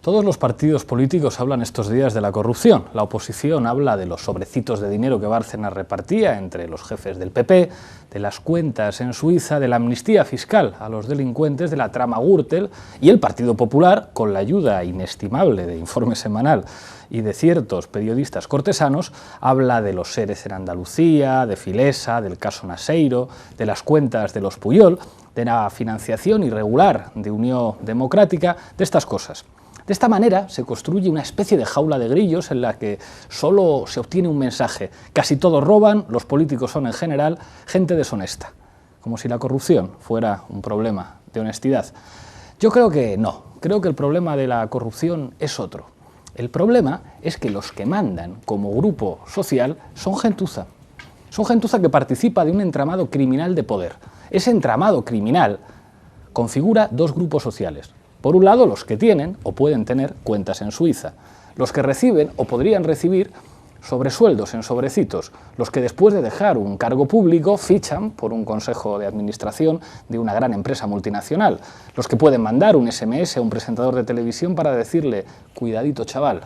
Todos los partidos políticos hablan estos días de la corrupción. La oposición habla de los sobrecitos de dinero que Bárcenas repartía entre los jefes del PP, de las cuentas en Suiza, de la amnistía fiscal a los delincuentes, de la trama Gürtel, y el Partido Popular, con la ayuda inestimable de Informe Semanal y de ciertos periodistas cortesanos, habla de los seres en Andalucía, de Filesa, del caso Naseiro, de las cuentas de los Puyol, de la financiación irregular de Unión Democrática, de estas cosas. De esta manera se construye una especie de jaula de grillos en la que solo se obtiene un mensaje: casi todos roban, los políticos son en general gente deshonesta, como si la corrupción fuera un problema de honestidad. Yo creo que no, creo que el problema de la corrupción es otro. El problema es que los que mandan como grupo social son gentuza. Son gentuza que participa de un entramado criminal de poder. Ese entramado criminal configura dos grupos sociales. Por un lado, los que tienen o pueden tener cuentas en Suiza, los que reciben o podrían recibir sobresueldos en sobrecitos, los que después de dejar un cargo público fichan por un consejo de administración de una gran empresa multinacional, los que pueden mandar un SMS a un presentador de televisión para decirle «cuidadito chaval»,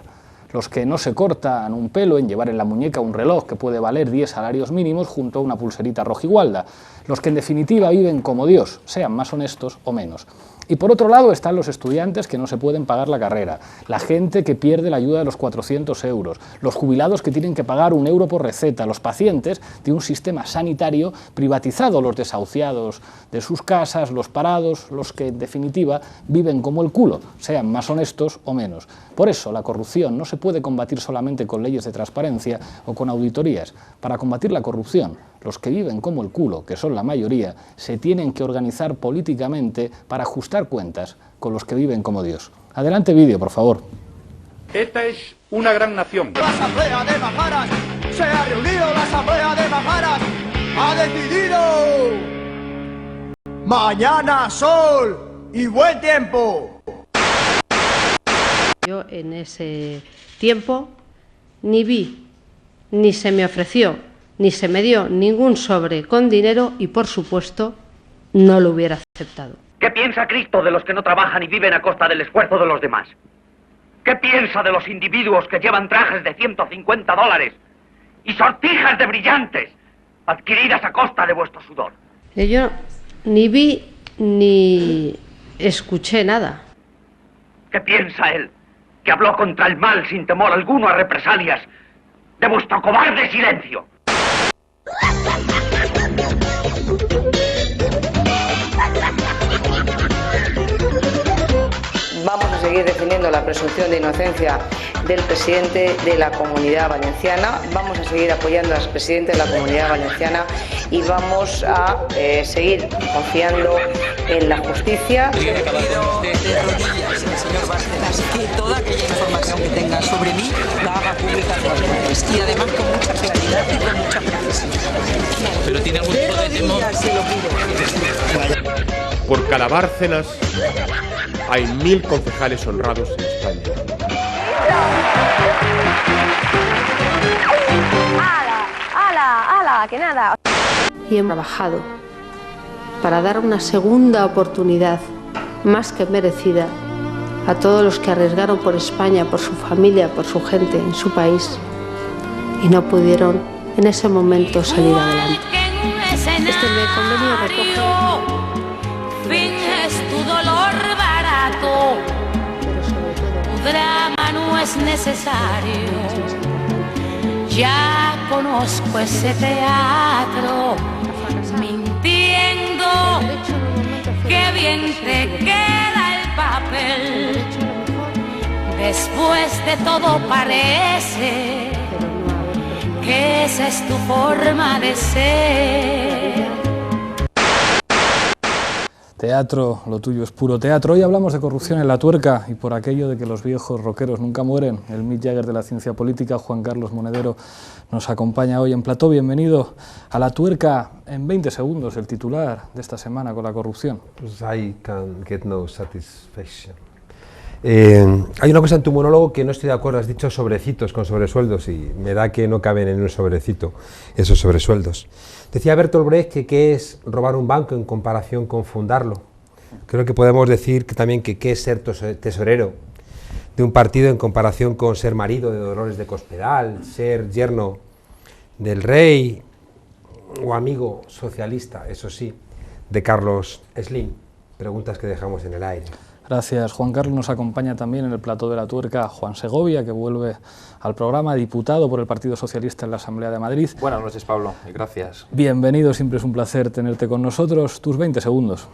los que no se cortan un pelo en llevar en la muñeca un reloj que puede valer 10 salarios mínimos junto a una pulserita rojigualda, los que en definitiva viven como Dios, sean más honestos o menos. Y por otro lado están los estudiantes que no se pueden pagar la carrera, la gente que pierde la ayuda de los 400 euros, los jubilados que tienen que pagar 1 euro por receta, los pacientes de un sistema sanitario privatizado, los desahuciados de sus casas, los parados, los que en definitiva viven como el culo, sean más honestos o menos. Por eso la corrupción no se puede combatir solamente con leyes de transparencia o con auditorías. Para combatir la corrupción, los que viven como el culo, que son la mayoría, se tienen que organizar políticamente para ajustar cuentas con los que viven como Dios. Adelante vídeo, por favor. Esta es una gran nación. La Asamblea de Majaras, se ha reunido la Asamblea de Majaras, ha decidido mañana sol y buen tiempo. Yo en ese tiempo ni vi, ni se me ofreció, ni se me dio ningún sobre con dinero y, por supuesto, no lo hubiera aceptado. ¿Qué piensa Cristo de los que no trabajan y viven a costa del esfuerzo de los demás? ¿Qué piensa de los individuos que llevan trajes de $150 y sortijas de brillantes adquiridas a costa de vuestro sudor? Yo ni vi ni escuché nada. ¿Qué piensa él, que habló contra el mal sin temor alguno a represalias, de vuestro cobarde silencio? Vamos a seguir defendiendo la presunción de inocencia del presidente de la Comunidad Valenciana, vamos a seguir apoyando al presidente de la Comunidad Valenciana y vamos a seguir confiando en la justicia. De rodillas, señor Bárcenas, que toda aquella información que tenga sobre mí la haga pública a los medios y además con mucha claridad y con mucha precisión. ¿Pero tiene algún tipo de temor? Se lo pido. Por cada Bárcenas hay 1000 concejales honrados en España. ¡Hala, que nada! Y hemos trabajado para dar una segunda oportunidad más que merecida a todos los que arriesgaron por España, por su familia, por su gente en su país y no pudieron en ese momento salir adelante. Este convenio recoge... Finges tu dolor barato, tu drama no es necesario. Ya conozco ese teatro, mintiendo, qué bien te queda el papel. Después de todo parece que esa es tu forma de ser. Teatro, lo tuyo es puro teatro. Hoy hablamos de corrupción en La Tuerca y por aquello de que los viejos rockeros nunca mueren, el Mick Jagger de la ciencia política, Juan Carlos Monedero, nos acompaña hoy en plató. Bienvenido a La Tuerca. En 20 segundos, el titular de esta semana con la corrupción. I can get no satisfaction. Hay una cosa en tu monólogo que no estoy de acuerdo, has dicho sobrecitos con sobresueldos y me da que no caben en un sobrecito esos sobresueldos. Decía Bertolt Brecht que qué es robar un banco en comparación con fundarlo. Creo que podemos decir que también que qué es ser tesorero de un partido en comparación con ser marido de Dolores de Cospedal, ser yerno del rey o amigo socialista, eso sí, de Carlos Slim. Preguntas que dejamos en el aire. Gracias, Juan Carlos. Nos acompaña también en el plató de La Tuerca Juan Segovia, que vuelve al programa, diputado por el Partido Socialista en la Asamblea de Madrid. Buenas noches, Pablo, y gracias. Bienvenido, siempre es un placer tenerte con nosotros. Tus 20 segundos.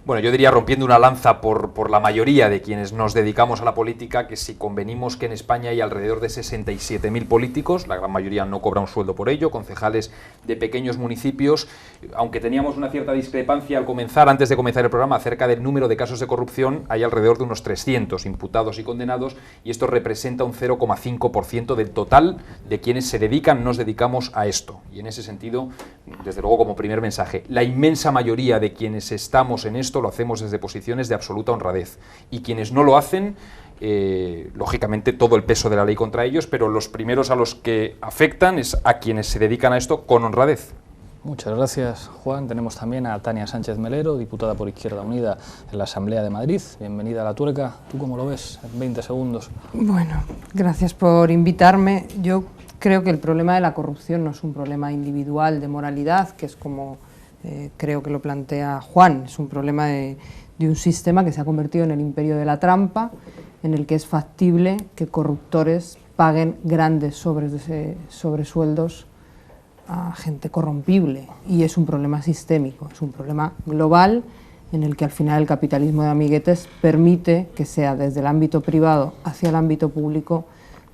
Bueno, yo diría, rompiendo una lanza por la mayoría de quienes nos dedicamos a la política, que si convenimos que en España hay alrededor de 67.000 políticos, la gran mayoría no cobra un sueldo por ello, concejales de pequeños municipios, aunque teníamos una cierta discrepancia al comenzar, antes de comenzar el programa, acerca del número de casos de corrupción, hay alrededor de unos 300 imputados y condenados, y esto representa un 0,5% del total de quienes se dedican, nos dedicamos a esto. Y en ese sentido, desde luego, como primer mensaje, la inmensa mayoría de quienes estamos en esto lo hacemos desde posiciones de absoluta honradez, y quienes no lo hacen, lógicamente todo el peso de la ley contra ellos, pero los primeros a los que afectan es a quienes se dedican a esto con honradez. Muchas gracias, Juan. Tenemos también a Tania Sánchez Melero, diputada por Izquierda Unida en la Asamblea de Madrid. Bienvenida a La Tuerca. ¿Tú cómo lo ves? En 20 segundos. Bueno, gracias por invitarme. Yo creo que el problema de la corrupción no es un problema individual de moralidad, que es como creo que lo plantea Juan. Es un problema de un sistema que se ha convertido en el imperio de la trampa, en el que es factible que corruptores paguen grandes sobresueldos a gente corrompible, y es un problema sistémico, es un problema global en el que al final el capitalismo de amiguetes permite que sea desde el ámbito privado hacia el ámbito público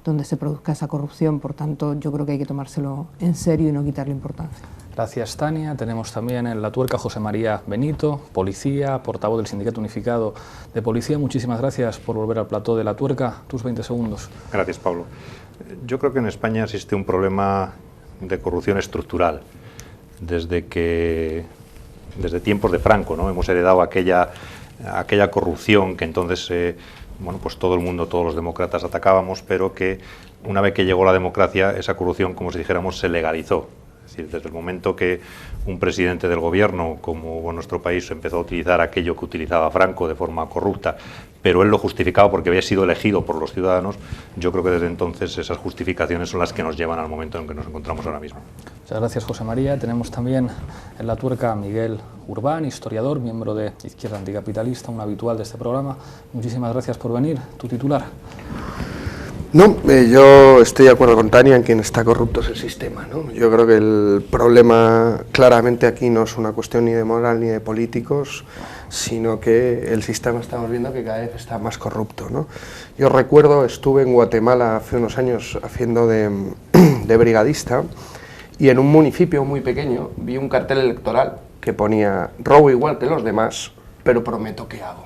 donde se produzca esa corrupción. Por tanto, yo creo que hay que tomárselo en serio y no quitarle importancia. Gracias, Tania. Tenemos también en La Tuerca José María Benito, policía, portavoz del Sindicato Unificado de Policía. Muchísimas gracias por volver al plató de La Tuerca. Tus 20 segundos. Gracias, Pablo. Yo creo que en España existe un problema de corrupción estructural. Desde tiempos de Franco, ¿no? Hemos heredado aquella corrupción que entonces bueno, pues todo el mundo, todos los demócratas atacábamos, pero que una vez que llegó la democracia, esa corrupción, como si dijéramos, se legalizó. Es decir, desde el momento que un presidente del gobierno, como en nuestro país, empezó a utilizar aquello que utilizaba Franco de forma corrupta, pero él lo justificaba porque había sido elegido por los ciudadanos, yo creo que desde entonces esas justificaciones son las que nos llevan al momento en que nos encontramos ahora mismo. Muchas gracias, José María. Tenemos también en La Tuerca a Miguel Urbán, historiador, miembro de Izquierda Anticapitalista, un habitual de este programa. Muchísimas gracias por venir. Tu titular. No, yo estoy de acuerdo con Tania en que está corrupto es el sistema, ¿no? Yo creo que el problema claramente aquí no es una cuestión ni de moral ni de políticos, sino que el sistema estamos viendo que cada vez está más corrupto, ¿no? Yo recuerdo, estuve en Guatemala hace unos años haciendo de brigadista, y en un municipio muy pequeño vi un cartel electoral que ponía: robo igual que los demás, pero prometo que hago.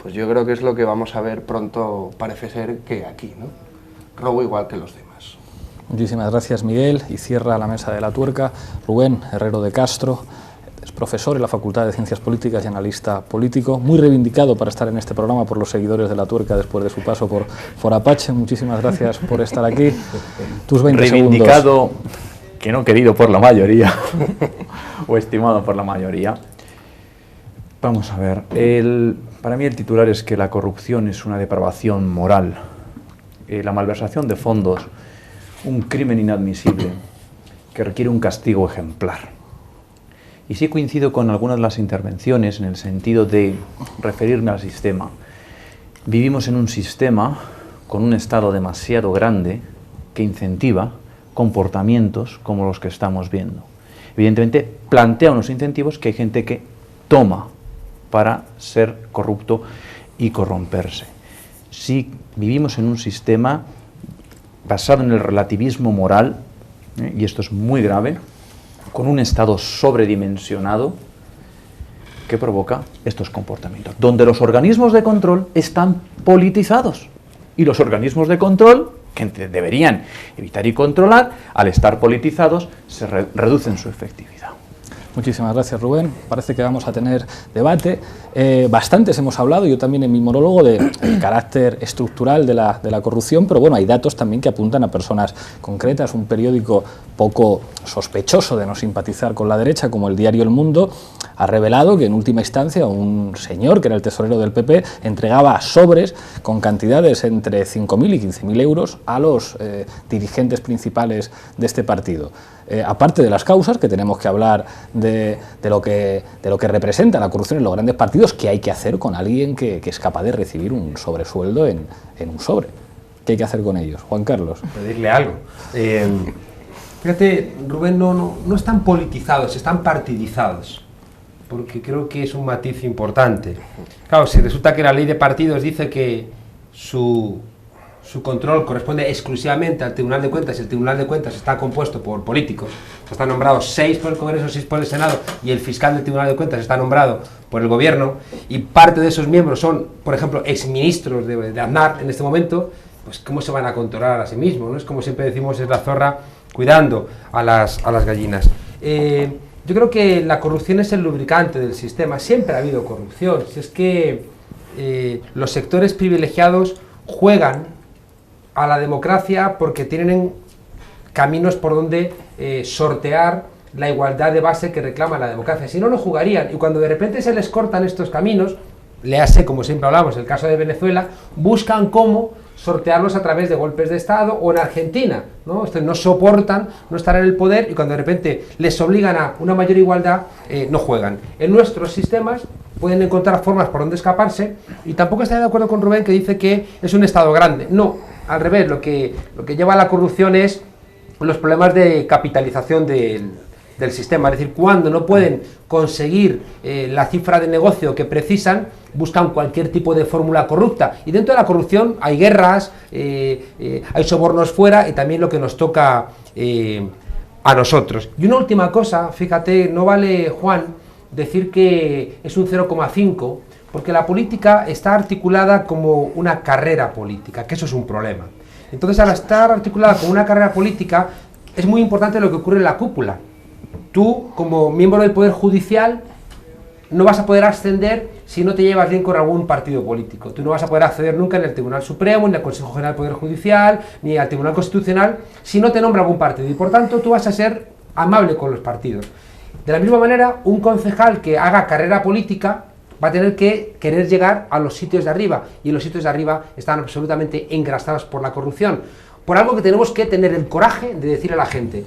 Pues yo creo que es lo que vamos a ver pronto, parece ser que aquí, ¿no? Robo igual que los demás. Muchísimas gracias, Miguel. Y cierra la mesa de La Tuerca Rubén Herrero de Castro, es profesor en la Facultad de Ciencias Políticas y analista político, muy reivindicado para estar en este programa por los seguidores de La Tuerca después de su paso por Apache. Muchísimas gracias por estar aquí. Tus 20 reivindicado, segundos. Que no querido por la mayoría, o estimado por la mayoría. Vamos a ver, para mí el titular es que la corrupción es una depravación moral, la malversación de fondos, un crimen inadmisible que requiere un castigo ejemplar. Y sí coincido con algunas de las intervenciones en el sentido de referirme al sistema. Vivimos en un sistema con un Estado demasiado grande que incentiva comportamientos como los que estamos viendo. Evidentemente plantea unos incentivos que hay gente que toma para ser corrupto y corromperse. Si vivimos en un sistema basado en el relativismo moral, y esto es muy grave, con un Estado sobredimensionado que provoca estos comportamientos, donde los organismos de control están politizados, y los organismos de control, que deberían evitar y controlar, al estar politizados, se reducen su efectividad. Muchísimas gracias, Rubén. Parece que vamos a tener debate. Bastantes hemos hablado, yo también en mi monólogo, del carácter estructural de la corrupción, pero bueno, hay datos también que apuntan a personas concretas. Un periódico poco sospechoso de no simpatizar con la derecha, como el diario El Mundo, ha revelado que en última instancia un señor, que era el tesorero del PP, entregaba sobres con cantidades entre 5.000 y 15.000 euros a los dirigentes principales de este partido. Aparte de las causas, que tenemos que hablar de lo que representa la corrupción en los grandes partidos, ¿qué hay que hacer con alguien que es capaz de recibir un sobresueldo en un sobre? ¿Qué hay que hacer con ellos? Juan Carlos. Pedirle algo. Fíjate, Rubén, no están politizados, están partidizados, porque creo que es un matiz importante. Claro, si resulta que la ley de partidos dice que su control corresponde exclusivamente al Tribunal de Cuentas, y el Tribunal de Cuentas está compuesto por políticos, están nombrados 6 por el Congreso, 6 por el Senado, y el fiscal del Tribunal de Cuentas está nombrado por el Gobierno, y parte de esos miembros son, por ejemplo, exministros de Aznar en este momento, pues ¿cómo se van a controlar a sí mismos? ¿No? Es como siempre decimos, es la zorra cuidando a las gallinas. Yo creo que la corrupción es el lubricante del sistema, siempre ha habido corrupción, si es que los sectores privilegiados juegan a la democracia porque tienen caminos por donde sortear la igualdad de base que reclama la democracia, si no, no jugarían, y cuando de repente se les cortan estos caminos, léase, como siempre hablamos, el caso de Venezuela, buscan cómo sortearlos a través de golpes de Estado, o en Argentina, ¿no? No soportan no estar en el poder, y cuando de repente les obligan a una mayor igualdad, no juegan. En nuestros sistemas pueden encontrar formas por donde escaparse, y tampoco estoy de acuerdo con Rubén, que dice que es un Estado grande. No, al revés, lo que lleva a la corrupción es los problemas de capitalización del sistema, es decir, cuando no pueden conseguir la cifra de negocio que precisan, buscan cualquier tipo de fórmula corrupta, y dentro de la corrupción hay guerras, hay sobornos fuera, y también lo que nos toca a nosotros. Y una última cosa, fíjate, no vale, Juan, decir que es un 0,5, porque la política está articulada como una carrera política, que eso es un problema. Entonces, al estar articulada como una carrera política, es muy importante lo que ocurre en la cúpula. Tú, como miembro del Poder Judicial, no vas a poder ascender si no te llevas bien con algún partido político. Tú no vas a poder acceder nunca en el Tribunal Supremo, ni al Consejo General del Poder Judicial, ni al Tribunal Constitucional, si no te nombra algún partido. Y por tanto, tú vas a ser amable con los partidos. De la misma manera, un concejal que haga carrera política va a tener que querer llegar a los sitios de arriba, y los sitios de arriba están absolutamente engrasados por la corrupción. Por algo que tenemos que tener el coraje de decir a la gente: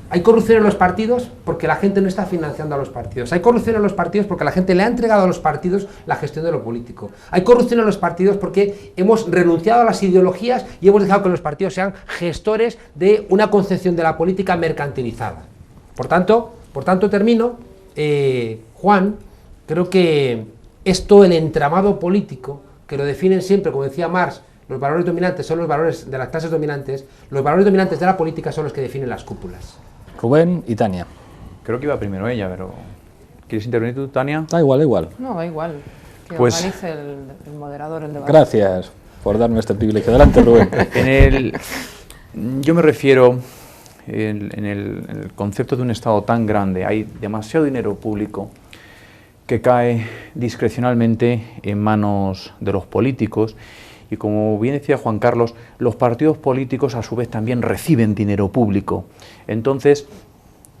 hay corrupción en los partidos porque la gente no está financiando a los partidos. Hay corrupción en los partidos porque la gente le ha entregado a los partidos la gestión de lo político. Hay corrupción en los partidos porque hemos renunciado a las ideologías y hemos dejado que los partidos sean gestores de una concepción de la política mercantilizada. Por tanto termino, Juan, creo que esto, el entramado político, que lo definen siempre, como decía Marx, los valores dominantes son los valores de las clases dominantes, los valores dominantes de la política son los que definen las cúpulas. Rubén y Tania. Creo que iba primero ella, pero ¿quieres intervenir tú, Tania? Da igual. No, da igual. Que pues, organice el moderador el debate. Gracias por darme este privilegio. Adelante, Rubén. Yo me refiero, en el concepto de un Estado tan grande, hay demasiado dinero público que cae discrecionalmente en manos de los políticos, y como bien decía Juan Carlos, los partidos políticos a su vez también reciben dinero público. Entonces,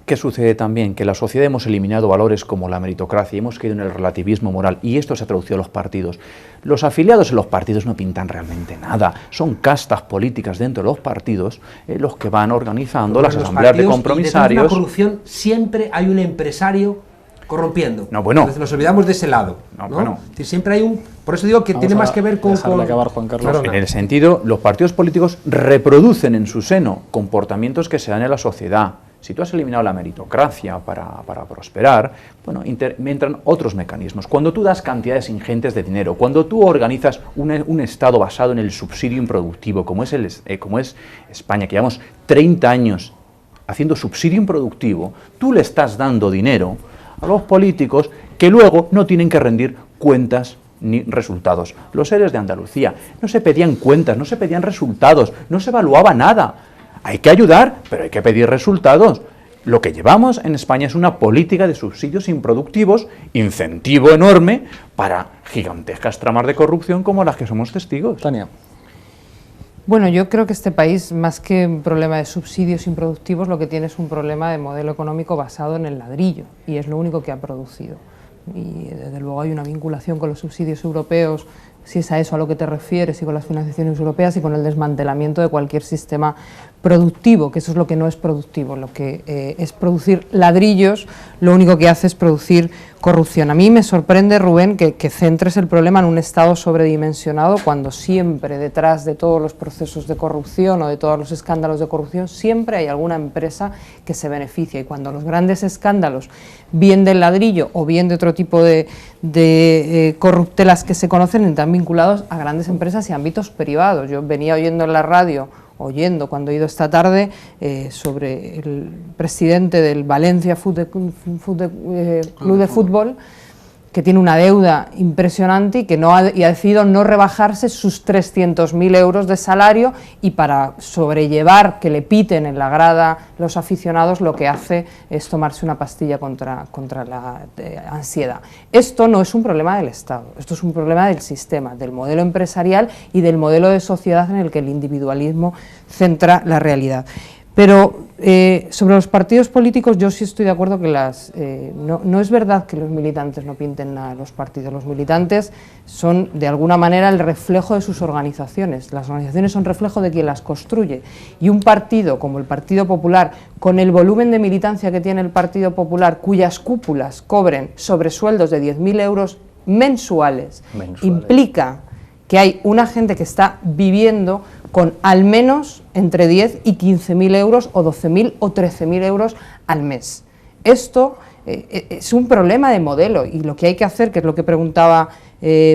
¿qué sucede también? Que en la sociedad hemos eliminado valores como la meritocracia y hemos caído en el relativismo moral, y esto se ha traducido a los partidos. Los afiliados en los partidos no pintan realmente nada, son castas políticas dentro de los partidos los que van organizando las asambleas de compromisarios. Y detrás de la corrupción siempre hay un empresario corrompiendo. No, bueno. Entonces nos olvidamos de ese lado. No, bueno. Es decir, siempre hay un... Por eso digo que tiene más que ver con... acabar, Juan Carlos. En el sentido, los partidos políticos reproducen en su seno comportamientos que se dan en la sociedad. Si tú has eliminado la meritocracia para prosperar, bueno, entran otros mecanismos. Cuando tú das cantidades ingentes de dinero, cuando tú organizas un Estado basado en el subsidio improductivo, como es España, que llevamos 30 años haciendo subsidio improductivo, tú le estás dando dinero a los políticos que luego no tienen que rendir cuentas ni resultados. Los seres de Andalucía no se pedían cuentas, no se pedían resultados, no se evaluaba nada. Hay que ayudar, pero hay que pedir resultados. Lo que llevamos en España es una política de subsidios improductivos, incentivo enorme para gigantescas tramas de corrupción como las que somos testigos. Tania. Bueno, yo creo que este país, más que un problema de subsidios improductivos, lo que tiene es un problema de modelo económico basado en el ladrillo, y es lo único que ha producido. Y desde luego hay una vinculación con los subsidios europeos, si es a eso a lo que te refieres, y con las financiaciones europeas y con el desmantelamiento de cualquier sistema productivo, que eso es lo que no es productivo. Lo que es producir ladrillos, lo único que hace es producir corrupción. A mí me sorprende, Rubén, que centres el problema en un Estado sobredimensionado, cuando siempre detrás de todos los procesos de corrupción o de todos los escándalos de corrupción siempre hay alguna empresa que se beneficia, y cuando los grandes escándalos, bien del ladrillo o bien de otro tipo de corruptelas que se conocen, están vinculados a grandes empresas y ámbitos privados. Yo venía oyendo en la radio, cuando he ido esta tarde, sobre el presidente del Valencia Club de Fútbol, que tiene una deuda impresionante y que ha decidido no rebajarse sus 300.000 euros de salario, y para sobrellevar que le piten en la grada los aficionados, lo que hace es tomarse una pastilla contra la ansiedad. Esto no es un problema del Estado, esto es un problema del sistema, del modelo empresarial y del modelo de sociedad en el que el individualismo centra la realidad. Pero sobre los partidos políticos yo sí estoy de acuerdo que no es verdad que los militantes no pinten nada a los partidos. Los militantes son de alguna manera el reflejo de sus organizaciones. Las organizaciones son reflejo de quien las construye, y un partido como el Partido Popular, con el volumen de militancia que tiene el Partido Popular, cuyas cúpulas cobren sobresueldos de 10.000 euros mensuales, implica que hay una gente que está viviendo con al menos entre 10 y 15.000 euros, o 12.000 o 13.000 euros al mes. Esto es un problema de modelo, y lo que hay que hacer, que es lo que preguntaba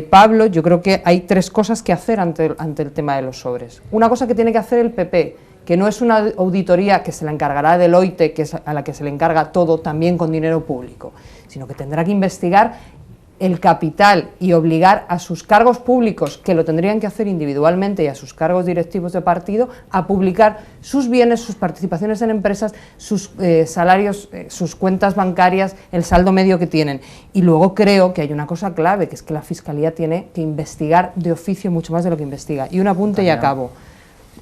Pablo, yo creo que hay tres cosas que hacer ante el tema de los sobres. Una cosa que tiene que hacer el PP, que no es una auditoría que se la encargará Deloitte, que es a la que se le encarga todo también con dinero público, sino que tendrá que investigar el capital y obligar a sus cargos públicos, que lo tendrían que hacer individualmente, y a sus cargos directivos de partido, a publicar sus bienes, sus participaciones en empresas, sus salarios, sus cuentas bancarias, el saldo medio que tienen. Y luego creo que hay una cosa clave, que es que la Fiscalía tiene que investigar de oficio mucho más de lo que investiga. Y un apunte y acabo.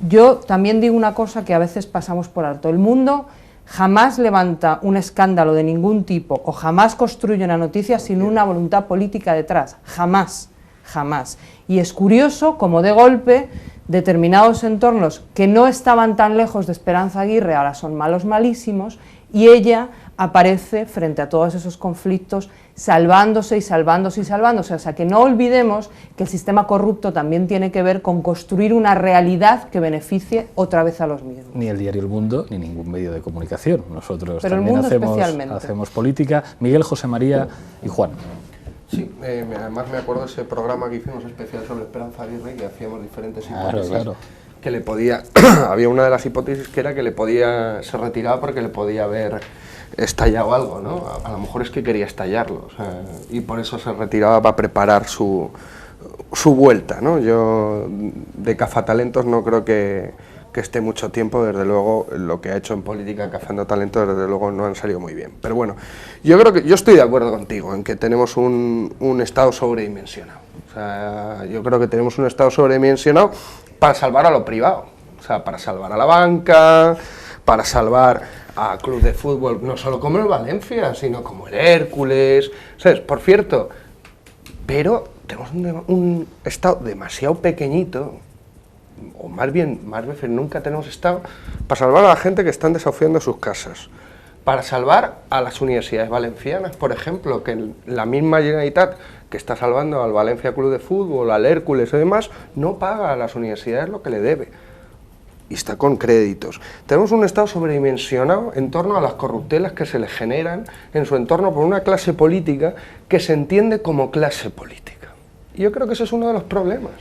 Yo también digo una cosa que a veces pasamos por alto. El mundo jamás levanta un escándalo de ningún tipo, o jamás construye una noticia sin una voluntad política detrás, jamás, jamás. Y es curioso como de golpe determinados entornos que no estaban tan lejos de Esperanza Aguirre ahora son malos malísimos, y ella aparece frente a todos esos conflictos salvándose y salvándose y salvándose. O sea, que no olvidemos que el sistema corrupto también tiene que ver con construir una realidad que beneficie otra vez a los mismos. Ni el diario El Mundo, ni ningún medio de comunicación. Nosotros pero también especialmente hacemos política. Miguel, José María y Juan. Sí, además me acuerdo de ese programa que hicimos especial sobre Esperanza Aguirre, que hacíamos diferentes hipótesis. Claro. Que le podía, había una de las hipótesis que era que se retiraba porque le podía haber estallado algo, ¿no? A lo mejor es que quería estallarlo, o sea, y por eso se retiraba para preparar su vuelta, ¿no? Yo de cazatalentos no creo que esté mucho tiempo, desde luego lo que ha hecho en política cazando talentos desde luego no han salido muy bien. Pero bueno, yo estoy de acuerdo contigo en que tenemos un Estado sobredimensionado. O sea, yo creo que tenemos un Estado sobredimensionado para salvar a lo privado, o sea, para salvar a la banca, para salvar a club de fútbol, no solo como el Valencia, sino como el Hércules, ¿sabes? Por cierto, pero tenemos un Estado demasiado pequeñito, o más veces nunca tenemos Estado, para salvar a la gente que están desahuciando sus casas, para salvar a las universidades valencianas, por ejemplo, que la misma Generalitat que está salvando al Valencia Club de Fútbol, al Hércules y demás, no paga a las universidades lo que le debe. Y está con créditos. Tenemos un Estado sobredimensionado en torno a las corruptelas que se le generan en su entorno por una clase política que se entiende como clase política. Y yo creo que ese es uno de los problemas.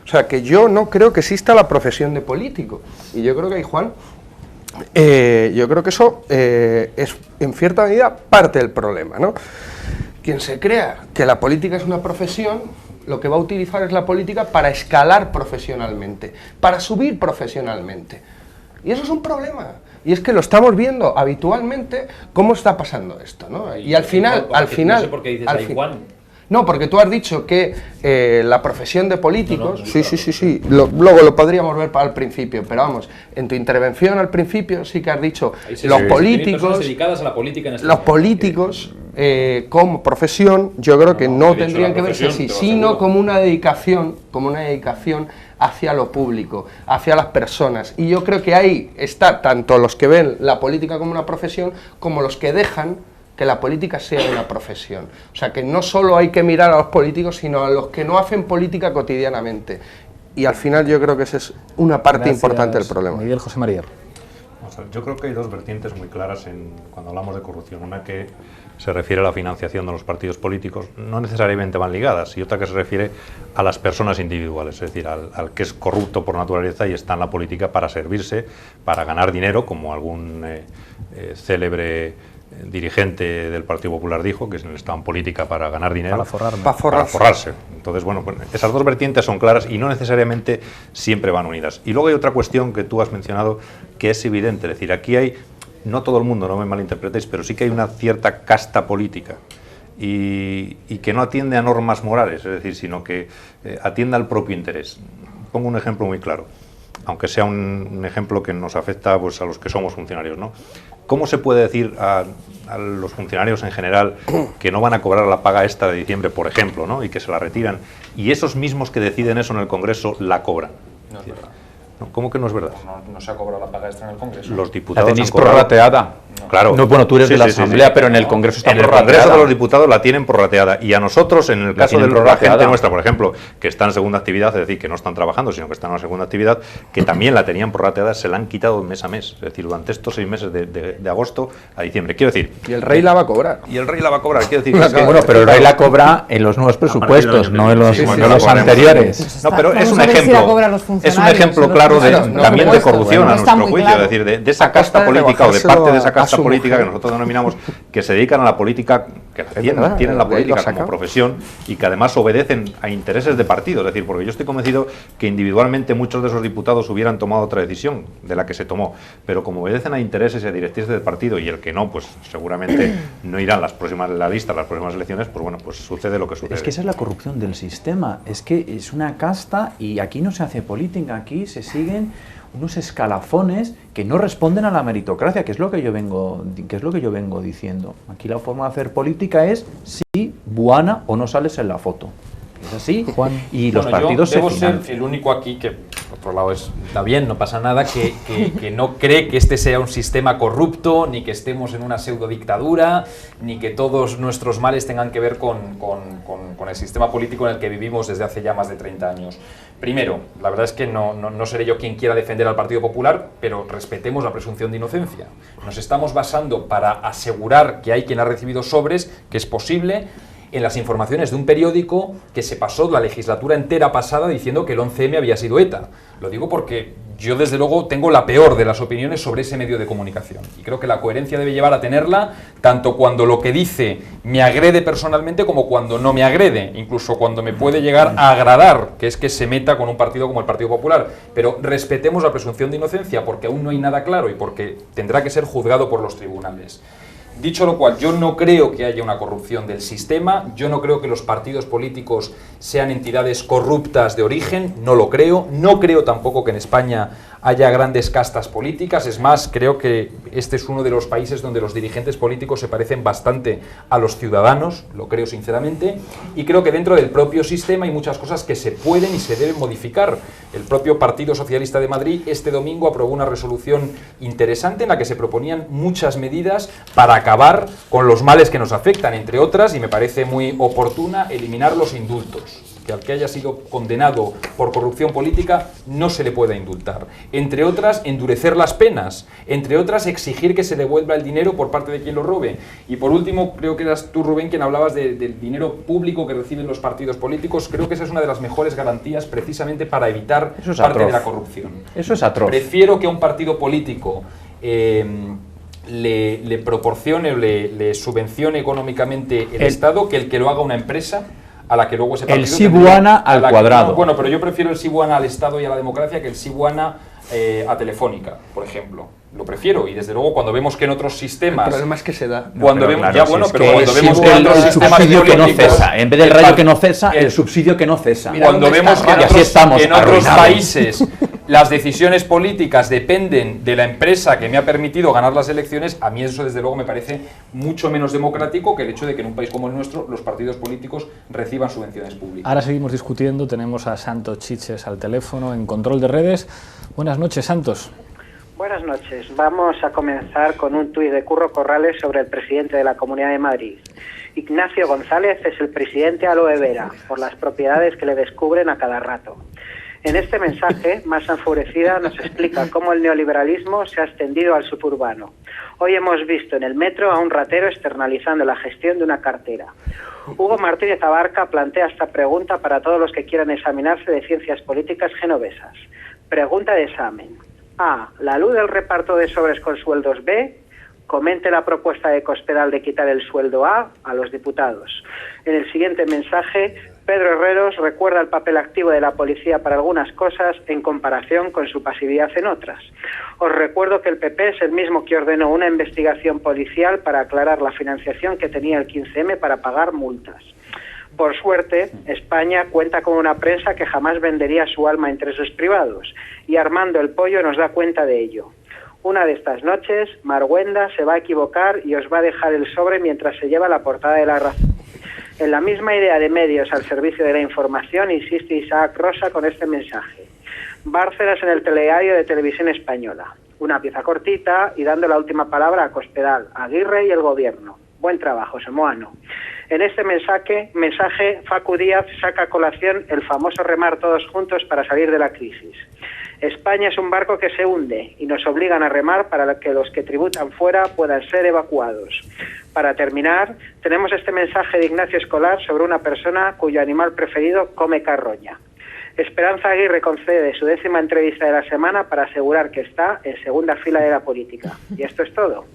O sea, que yo no creo que exista la profesión de político. Y yo creo que ahí, Juan, yo creo que eso es en cierta medida parte del problema, ¿no? Quien se crea que la política es una profesión, lo que va a utilizar es la política para escalar profesionalmente, para subir profesionalmente. Y eso es un problema, Y es que lo estamos viendo habitualmente cómo está pasando esto, ¿no? Y al final... No sé por qué dices ahí, Juan. No, porque tú has dicho que la profesión de políticos... Sí. Luego lo podríamos ver para el principio, pero vamos, en tu intervención al principio sí que has dicho los políticos... dedicadas a la política en este los políticos como profesión, yo creo que no tendrían que verse así, sino como una dedicación hacia lo público, hacia las personas. Y yo creo que ahí está tanto los que ven la política como una profesión, como los que dejan que la política sea una profesión. O sea, que no solo hay que mirar a los políticos, sino a los que no hacen política cotidianamente. Y al final yo creo que esa es una parte importante del problema. Miguel José María. Yo creo que hay dos vertientes muy claras cuando hablamos de corrupción. Una que se refiere a la financiación de los partidos políticos, no necesariamente van ligadas, y otra que se refiere a las personas individuales, es decir, al que es corrupto por naturaleza y está en la política para servirse, para ganar dinero, como algún célebre dirigente del Partido Popular dijo, que estaba en política para ganar dinero, para forrarse. Entonces, bueno, pues esas dos vertientes son claras y no necesariamente siempre van unidas. Y luego hay otra cuestión que tú has mencionado que es evidente, es decir, aquí hay, no todo el mundo, no me malinterpretéis, pero sí que hay una cierta casta política y que no atiende a normas morales, es decir, sino que atiende al propio interés. Pongo un ejemplo muy claro, aunque sea un ejemplo que nos afecta pues, a los que somos funcionarios, ¿no? ¿Cómo se puede decir a los funcionarios en general que no van a cobrar la paga extra de diciembre, por ejemplo, ¿no? Y que se la retiran, y esos mismos que deciden eso en el Congreso la cobran? No es verdad. ¿Cómo que no es verdad? No se ha cobrado la paga extra en el Congreso. Los diputados la tenéis prorrateada. Claro. No, bueno, tú eres de la Asamblea, pero en el Congreso está prorrateada. En el Congreso de los Diputados la tienen prorrateada. Y a nosotros, en el caso de la gente nuestra, por ejemplo, que está en segunda actividad, es decir, que no están trabajando, sino que están en una segunda actividad, que también la tenían prorrateada, se la han quitado mes a mes. Es decir, durante estos 6 meses de agosto a diciembre. Quiero decir... Y el rey la va a cobrar. Y el rey la va a cobrar. Quiero decir... Bueno, pero el rey la cobra en los nuevos presupuestos, no en los anteriores. No, pero es un ejemplo claro también de corrupción a nuestro juicio. Es decir, de esa casta política o de parte de esa casta política que nosotros denominamos que se dedican a la política, que tienen la política como profesión y que además obedecen a intereses de partido. Es decir, porque yo estoy convencido que individualmente muchos de esos diputados hubieran tomado otra decisión de la que se tomó, pero como obedecen a intereses y a directrices del partido, y el que no, pues seguramente no irán las próximas elecciones, pues bueno, pues sucede lo que sucede. Es que esa es la corrupción del sistema, es que es una casta y aquí no se hace política, aquí se siguen unos escalafones que no responden a la meritocracia, que es lo que yo vengo diciendo. Aquí la forma de hacer política es si buana o no sales en la foto. Es así, Juan. Y los partidos yo debo ser el único aquí que, por otro lado, está bien, no pasa nada, que no cree que este sea un sistema corrupto, ni que estemos en una pseudodictadura, ni que todos nuestros males tengan que ver con el sistema político en el que vivimos desde hace ya más de 30 años. Primero, la verdad es que no seré yo quien quiera defender al Partido Popular, pero respetemos la presunción de inocencia. Nos estamos basando para asegurar que hay quien ha recibido sobres, que es posible, en las informaciones de un periódico que se pasó la legislatura entera pasada diciendo que el 11M había sido ETA. Lo digo porque yo desde luego tengo la peor de las opiniones sobre ese medio de comunicación y creo que la coherencia debe llevar a tenerla tanto cuando lo que dice me agrede personalmente como cuando no me agrede, incluso cuando me puede llegar a agradar, que es que se meta con un partido como el Partido Popular. Pero respetemos la presunción de inocencia porque aún no hay nada claro y porque tendrá que ser juzgado por los tribunales. Dicho lo cual, yo no creo que haya una corrupción del sistema, yo no creo que los partidos políticos sean entidades corruptas de origen, no lo creo, no creo tampoco que en España haya grandes castas políticas, es más, creo que este es uno de los países donde los dirigentes políticos se parecen bastante a los ciudadanos, lo creo sinceramente, y creo que dentro del propio sistema hay muchas cosas que se pueden y se deben modificar. El propio Partido Socialista de Madrid este domingo aprobó una resolución interesante en la que se proponían muchas medidas para acabar con los males que nos afectan, entre otras, y me parece muy oportuna, eliminar los indultos. Que al que haya sido condenado por corrupción política no se le pueda indultar. Entre otras, endurecer las penas. Entre otras, exigir que se devuelva el dinero por parte de quien lo robe. Y por último, creo que eras tú, Rubén, quien hablabas del dinero público que reciben los partidos políticos. Creo que esa es una de las mejores garantías precisamente para evitar parte de la corrupción. Eso es atroz. Prefiero que a un partido político le proporcione o le subvencione económicamente el Estado que el que lo haga una empresa a la que luego ese partido... El sí buana al cuadrado. No, bueno, pero yo prefiero el sí buana al Estado y a la democracia que el sí buana a Telefónica, por ejemplo. Lo prefiero, y desde luego cuando vemos que en otros sistemas... El problema es que se da. Cuando vemos, claro, ya si bueno, es pero que cuando vemos que en el otros sistemas subsidio que no políticos... cesa, en vez del rayo que no cesa, el subsidio que no cesa. Cuando vemos que en otros arruinados. países las decisiones políticas dependen de la empresa que me ha permitido ganar las elecciones, a mí eso desde luego me parece mucho menos democrático que el hecho de que en un país como el nuestro los partidos políticos reciban subvenciones públicas. Ahora seguimos discutiendo, tenemos a Santos Chiches al teléfono en control de redes. Buenas noches, Santos. Buenas noches. Vamos a comenzar con un tuit de Curro Corrales sobre el presidente de la Comunidad de Madrid. Ignacio González es el presidente aloe vera, por las propiedades que le descubren a cada rato. En este mensaje, más enfurecida, nos explica cómo el neoliberalismo se ha extendido al suburbano. Hoy hemos visto en el metro a un ratero externalizando la gestión de una cartera. Hugo Martínez Abarca plantea esta pregunta para todos los que quieran examinarse de ciencias políticas genovesas. Pregunta de examen. A. La luz del reparto de sobres con sueldos. B. Comente la propuesta de Cospedal de quitar el sueldo A los diputados. En el siguiente mensaje, Pedro Herreros recuerda el papel activo de la policía para algunas cosas en comparación con su pasividad en otras. Os recuerdo que el PP es el mismo que ordenó una investigación policial para aclarar la financiación que tenía el 15M para pagar multas. Por suerte, España cuenta con una prensa que jamás vendería su alma a intereses privados, y Armando el Pollo nos da cuenta de ello. Una de estas noches, Marguenda se va a equivocar y os va a dejar el sobre mientras se lleva la portada de La Razón. En la misma idea de medios al servicio de la información insiste Isaac Rosa con este mensaje. Bárcenas en el telediario de Televisión Española. Una pieza cortita y dando la última palabra a Cospedal, Aguirre y el gobierno. Buen trabajo, Somoano. En este mensaje, Facu Díaz saca a colación el famoso remar todos juntos para salir de la crisis. España es un barco que se hunde y nos obligan a remar para que los que tributan fuera puedan ser evacuados. Para terminar, tenemos este mensaje de Ignacio Escolar sobre una persona cuyo animal preferido come carroña. Esperanza Aguirre concede su 10ª entrevista de la semana para asegurar que está en segunda fila de la política. Y esto es todo.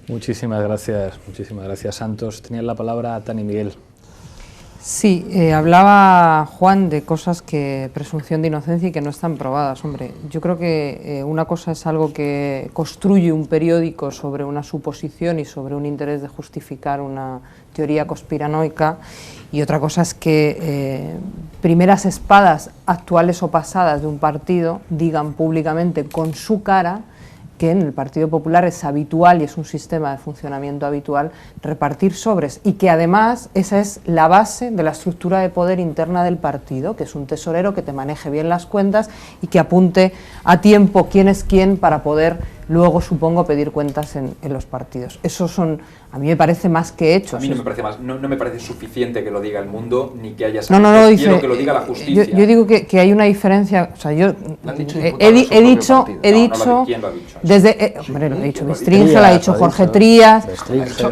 Muchísimas gracias, Santos. Tenía la palabra Tani Miguel. Sí, hablaba Juan de cosas que presunción de inocencia y que no están probadas. Hombre, yo creo que una cosa es algo que construye un periódico sobre una suposición y sobre un interés de justificar una teoría conspiranoica, y otra cosa es que primeras espadas actuales o pasadas de un partido digan públicamente con su cara que en el Partido Popular es habitual y es un sistema de funcionamiento habitual repartir sobres, y que además esa es la base de la estructura de poder interna del partido, que es un tesorero que te maneje bien las cuentas y que apunte a tiempo quién es quién para poder luego, supongo, pedir cuentas en los partidos. Esos son, a mí me parece más que hechos. A mí no me parece más, no me parece suficiente que lo diga el mundo, ni que haya no, dice, quiero que lo diga la justicia. Yo digo que hay una diferencia, o sea, yo he dicho, ¿quién lo ha dicho? Desde, hombre, lo ha dicho Bestringe, lo ha dicho Jorge Trías.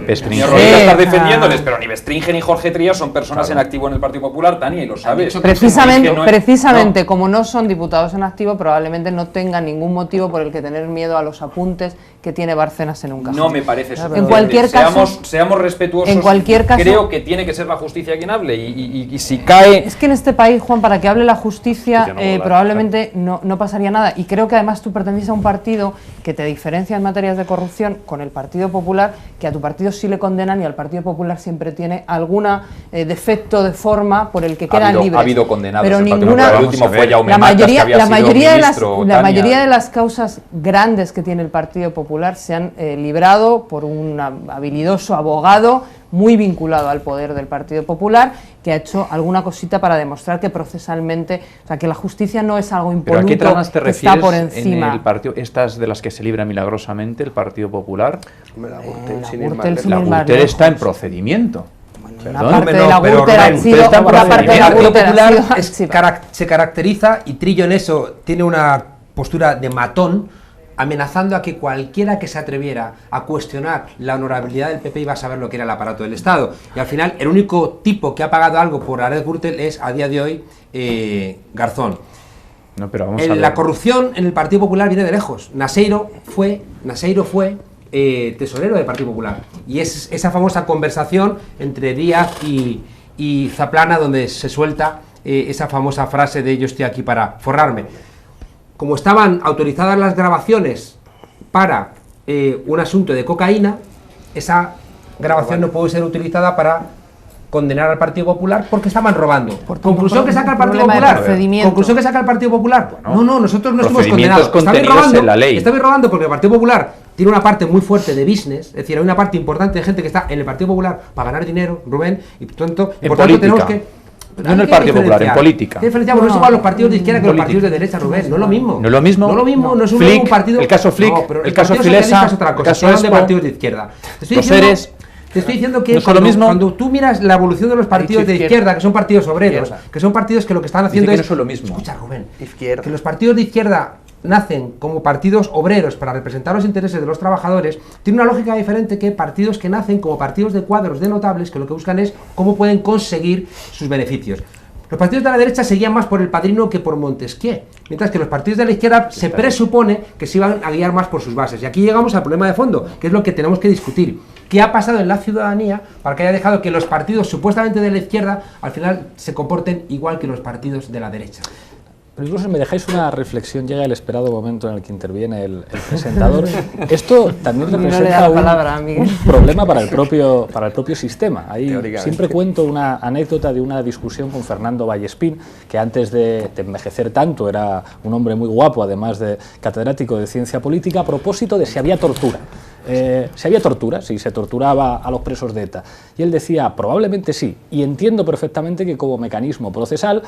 Bestringe. Está defendiéndoles, pero ni Bestringe ni Jorge Trías son personas en activo en el Partido Popular, Tania, y lo sabes. Precisamente, como no son diputados en activo, probablemente no tengan ningún motivo por el que tener miedo a los apuntes que tiene Bárcenas en un cajón. No me parece suficiente. En cualquier caso, seamos respetuosos. En cualquier caso, creo que tiene que ser la justicia quien hable, y si cae... Es que en este país, Juan, para que hable la justicia, probablemente no pasaría nada, y creo que además tú perteneces a un partido que te diferencia en materias de corrupción con el Partido Popular, que a tu partido sí le condenan y al Partido Popular siempre tiene algún defecto de forma por el que quedan libres. Ha habido condenados, pero ninguna, el último fue Jaume la Matas, que había sido ministro, la mayoría de las causas grandes que tiene el Partido Popular se han librado por un habilidoso abogado muy vinculado al poder del Partido Popular, que ha hecho alguna cosita para demostrar que procesalmente, o sea, que la justicia no es algo impoluto, ¿pero a qué tramas te refieres está por encima? En el partido, estas de las que se libra milagrosamente el Partido Popular? La Gürtel está en procedimiento. Una parte de la Gürtel ha sido, el Partido Popular se caracteriza, y Trillo en eso tiene una postura de matón, amenazando a que cualquiera que se atreviera a cuestionar la honorabilidad del PP iba a saber lo que era el aparato del Estado. Y al final, el único tipo que ha pagado algo por la red Gürtel es, a día de hoy, Garzón. No, pero vamos a ver. La corrupción en el Partido Popular viene de lejos. Naseiro fue tesorero del Partido Popular. Y es esa famosa conversación entre Díaz y Zaplana, donde se suelta esa famosa frase de yo estoy aquí para forrarme. Como estaban autorizadas las grabaciones para un asunto de cocaína, esa grabación no puede ser utilizada para condenar al Partido Popular porque estaban robando. Conclusión que saca el Partido Popular. Conclusión que saca el Partido Popular. No, nosotros no estamos condenados. Estáis robando porque el Partido Popular tiene una parte muy fuerte de business, es decir, hay una parte importante de gente que está en el Partido Popular para ganar dinero, Rubén, y por tanto tenemos que... No en el Partido Popular, en política. ¿Qué diferenciamos? No es igual los partidos de izquierda que los partidos de derecha, Rubén. No es lo mismo. No es lo mismo. No es lo mismo. No es un Flick, partido. El caso Flick, el caso Filesa, es otra cosa. el caso Son de Expo, partidos de izquierda. Te estoy diciendo que no cuando tú miras la evolución de los partidos de izquierda, que son partidos obreros, que son partidos que lo que están haciendo es... no son lo mismo. Escucha, Rubén, que los partidos de izquierda nacen como partidos obreros para representar los intereses de los trabajadores, tiene una lógica diferente que partidos que nacen como partidos de cuadros de notables que lo que buscan es cómo pueden conseguir sus beneficios. Los partidos de la derecha seguían más por el Padrino que por Montesquieu, mientras que los partidos de la izquierda se presupone que se iban a guiar más por sus bases. Y aquí llegamos al problema de fondo, que es lo que tenemos que discutir. ¿Qué ha pasado en la ciudadanía para que haya dejado que los partidos supuestamente de la izquierda al final se comporten igual que los partidos de la derecha? Pero incluso si me dejáis una reflexión, llega el esperado momento en el que interviene el presentador. Esto también representa un problema para el propio sistema. Ahí siempre cuento una anécdota de una discusión con Fernando Vallespín, que antes de envejecer tanto era un hombre muy guapo, además de catedrático de ciencia política, a propósito de si había tortura. Si se torturaba a los presos de ETA. Y él decía, probablemente sí, y entiendo perfectamente que como mecanismo procesal,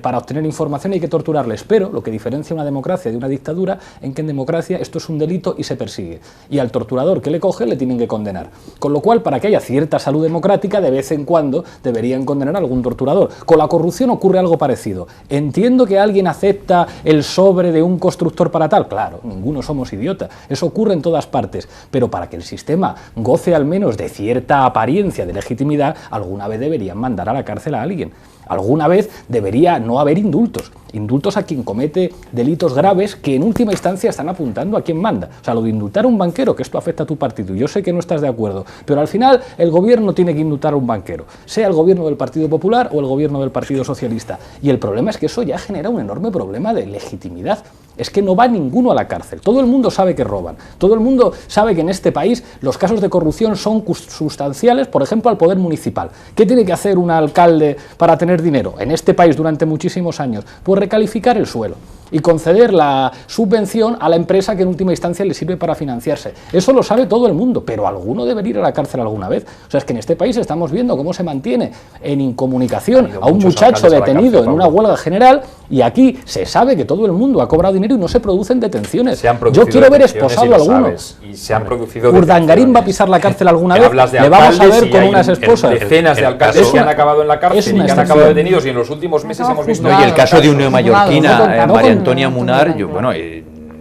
para obtener información hay que torturarles, pero lo que diferencia una democracia de una dictadura, en que en democracia esto es un delito y se persigue. Y al torturador que le coge le tienen que condenar. Con lo cual, para que haya cierta salud democrática, de vez en cuando deberían condenar a algún torturador. Con la corrupción ocurre algo parecido. Entiendo que alguien acepta el sobre de un constructor para tal. Claro, ninguno somos idiotas. Eso ocurre en todas partes. Pero para que el sistema goce al menos de cierta apariencia de legitimidad, alguna vez deberían mandar a la cárcel a alguien. Alguna vez debería no haber indultos. Indultos a quien comete delitos graves que en última instancia están apuntando a quien manda. O sea, lo de indultar a un banquero, que esto afecta a tu partido, yo sé que no estás de acuerdo, pero al final el gobierno tiene que indultar a un banquero, sea el gobierno del Partido Popular o el gobierno del Partido Socialista. Y el problema es que eso ya genera un enorme problema de legitimidad. Es que no va ninguno a la cárcel. Todo el mundo sabe que roban. Todo el mundo sabe que en este país los casos de corrupción son sustanciales, por ejemplo, al poder municipal. ¿Qué tiene que hacer un alcalde para tener dinero en este país durante muchísimos años? Pues recalificar el suelo y conceder la subvención a la empresa que en última instancia le sirve para financiarse. Eso lo sabe todo el mundo, pero alguno debería ir a la cárcel alguna vez. O sea, es que en este país estamos viendo cómo se mantiene en incomunicación a un muchacho detenido en una huelga general, y aquí se sabe que todo el mundo ha cobrado dinero y no se producen detenciones. Yo quiero ver esposado a alguno. Y se han producido Urdangarín va a pisar la cárcel alguna vez, le vamos a ver con unas esposas. Decenas de alcaldes que han acabado en la cárcel y que han acabado detenidos, y en los últimos meses hemos visto... Y el caso de una neomallorquina, María Antonia Munar,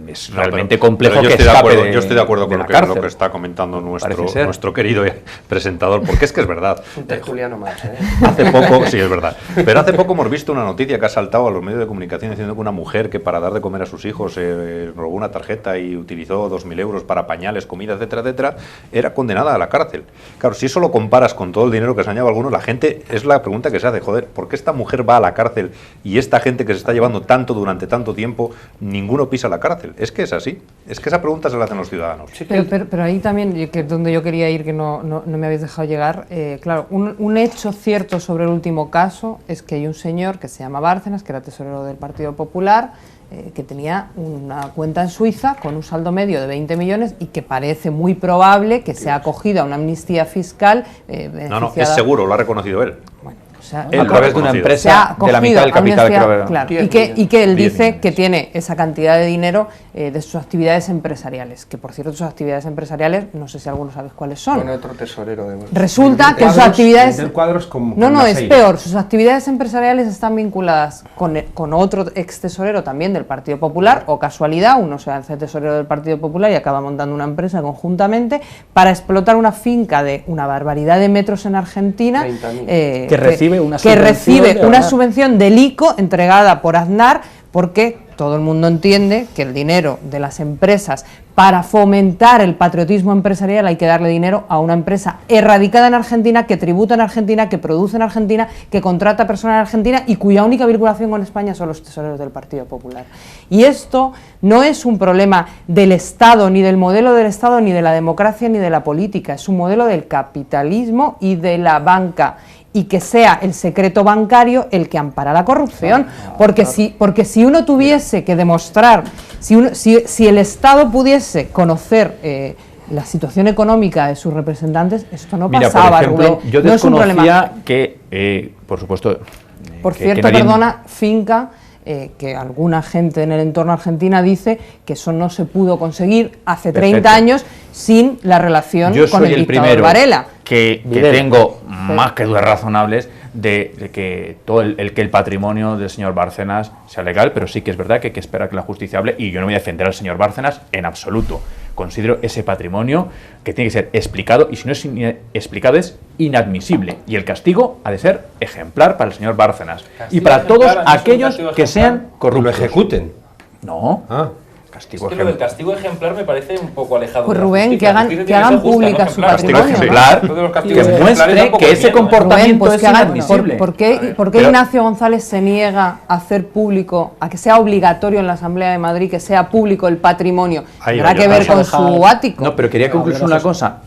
es realmente complejo que escape yo estoy de acuerdo con lo que está comentando nuestro querido presentador, porque es que es verdad. Un tertuliano más, Hace poco, sí, es verdad. Pero hace poco hemos visto una noticia que ha saltado a los medios de comunicación diciendo que una mujer que para dar de comer a sus hijos robó una tarjeta y utilizó 2.000 euros para pañales, comida, etcétera, etcétera, era condenada a la cárcel. Claro, si eso lo comparas con todo el dinero que se han llevado algunos, la gente, es la pregunta que se hace, joder, ¿por qué esta mujer va a la cárcel y esta gente que se está llevando tanto durante tanto tiempo, ninguno pisa la cárcel? Es que es así. Es que esa pregunta se la hacen los ciudadanos. Pero ahí también, que es donde yo quería ir, que no me habéis dejado llegar, claro, un hecho cierto sobre el último caso es que hay un señor que se llama Bárcenas, que era tesorero del Partido Popular, que tenía una cuenta en Suiza con un saldo medio de 20 millones y que parece muy probable que sea acogido a una amnistía fiscal. No, es seguro, lo ha reconocido él. A través de una empresa de la mitad del capital, claro, y que él dice que tiene esa cantidad de dinero de sus actividades empresariales, que por cierto sus actividades empresariales, no sé si algunos sabéis cuáles son. Bueno, otro tesorero de... Resulta que sus actividades... No, es peor, sus actividades empresariales están vinculadas con otro ex tesorero también del Partido Popular, o casualidad, uno se hace tesorero del Partido Popular y acaba montando una empresa conjuntamente para explotar una finca de una barbaridad de metros en Argentina, que recibe una subvención del ICO entregada por Aznar, porque todo el mundo entiende que el dinero de las empresas, para fomentar el patriotismo empresarial, hay que darle dinero a una empresa erradicada en Argentina, que tributa en Argentina, que produce en Argentina, que contrata personas en Argentina y cuya única vinculación con España son los tesoreros del Partido Popular. Y esto no es un problema del Estado, ni del modelo del Estado, ni de la democracia, ni de la política, es un modelo del capitalismo y de la banca. Y que sea el secreto bancario el que ampara la corrupción, porque si uno tuviese que demostrar, si el Estado pudiese conocer la situación económica de sus representantes, esto no pasaba, por ejemplo, Rubén. yo no es un problema. desconocía que, por supuesto... Por cierto, perdona, Finca, que alguna gente en el entorno Argentina dice que eso no se pudo conseguir hace 30 años sin la relación con el dictador Varela. Que tengo más que dudas razonables de que todo el patrimonio del señor Bárcenas sea legal, pero sí que es verdad que hay que esperar que la justicia hable, y yo no voy a defender al señor Bárcenas en absoluto. Considero ese patrimonio que tiene que ser explicado, y si no es explicado es inadmisible, y el castigo ha de ser ejemplar para el señor Bárcenas y para todos aquellos que sean corruptos. ¿Lo ejecuten? No. Es que lo del castigo ejemplar me parece un poco alejado. Pues de la Rubén, justicia. que hagan pública su patrimonio. Ejemplar, que muestre que ese comportamiento es inadmisible. ¿Por qué Ignacio González se niega a hacer público, a que sea obligatorio en la Asamblea de Madrid, que sea público el patrimonio? Tendrá que ver con su ático. No, pero quería concluir una cosa.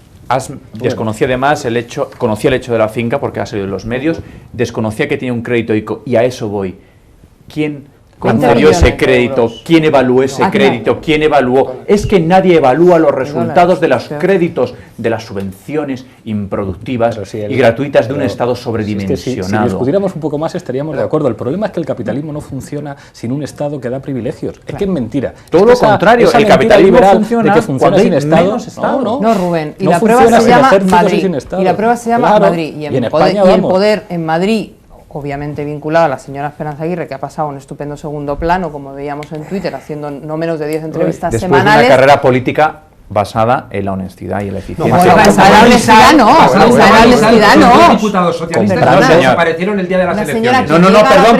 Desconocía además conocía el hecho de la finca porque ha salido en los medios, desconocía que tenía un crédito ICO, y a eso voy. ¿Quién concedió ese crédito? ¿Quién evaluó ese crédito? ¿Quién evaluó? Es que nadie evalúa los resultados de los créditos, de las subvenciones improductivas y gratuitas de un Estado sobredimensionado. Si discutiéramos un poco más estaríamos de acuerdo. El problema es que el capitalismo no funciona sin un Estado que da privilegios. Es que es mentira. Todo lo contrario, el capitalismo funciona de que funciona sin Estado. No, Rubén. Y la prueba se llama Madrid. Y la prueba se llama Madrid. Y el poder en Madrid, obviamente vinculado a la señora Esperanza Aguirre, que ha pasado un estupendo segundo plano, como veíamos en Twitter, haciendo no menos de 10 entrevistas semanales. Después de una carrera política basada en la honestidad y la eficiencia. No, basada en la honestidad no. Basada en la honestidad no. Diputados socialistas desaparecieron el día de las elecciones. No, perdón.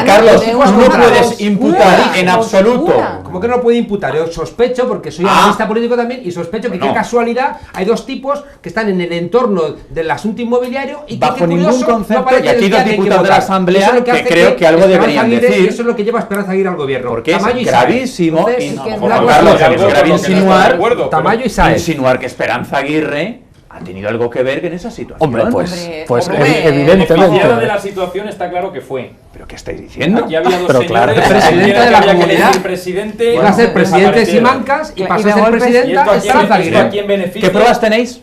Carlos, tú no puedes imputar en absoluto. ¿Cómo que no lo puede imputar? Yo sospecho, porque soy analista político también, y sospecho que qué casualidad hay dos tipos que están en el entorno del asunto inmobiliario y que bajo ningún concepto, y aquí dos diputados de la Asamblea que creo que algo deberían decir. Eso es lo que lleva Esperanza Aguirre al gobierno. Porque es gravísimo. Carlos, es gravísimo Tamayo y Sáez. Insinuar que Esperanza Aguirre ha tenido algo que ver en esa situación. Hombre, pues evidentemente. Beneficiada de la situación está claro que fue. ¿Pero qué estáis diciendo? Aquí había dos pero señores, claro, presidente de la comunidad. Iba a ser presidente de Simancas y pasó a ser presidenta Esperanza Aguirre. ¿Qué pruebas tenéis?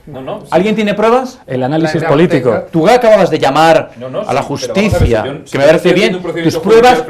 No, ¿Alguien tiene pruebas? El análisis político. Tú acababas de llamar a la justicia, que me parece bien. Tus pruebas,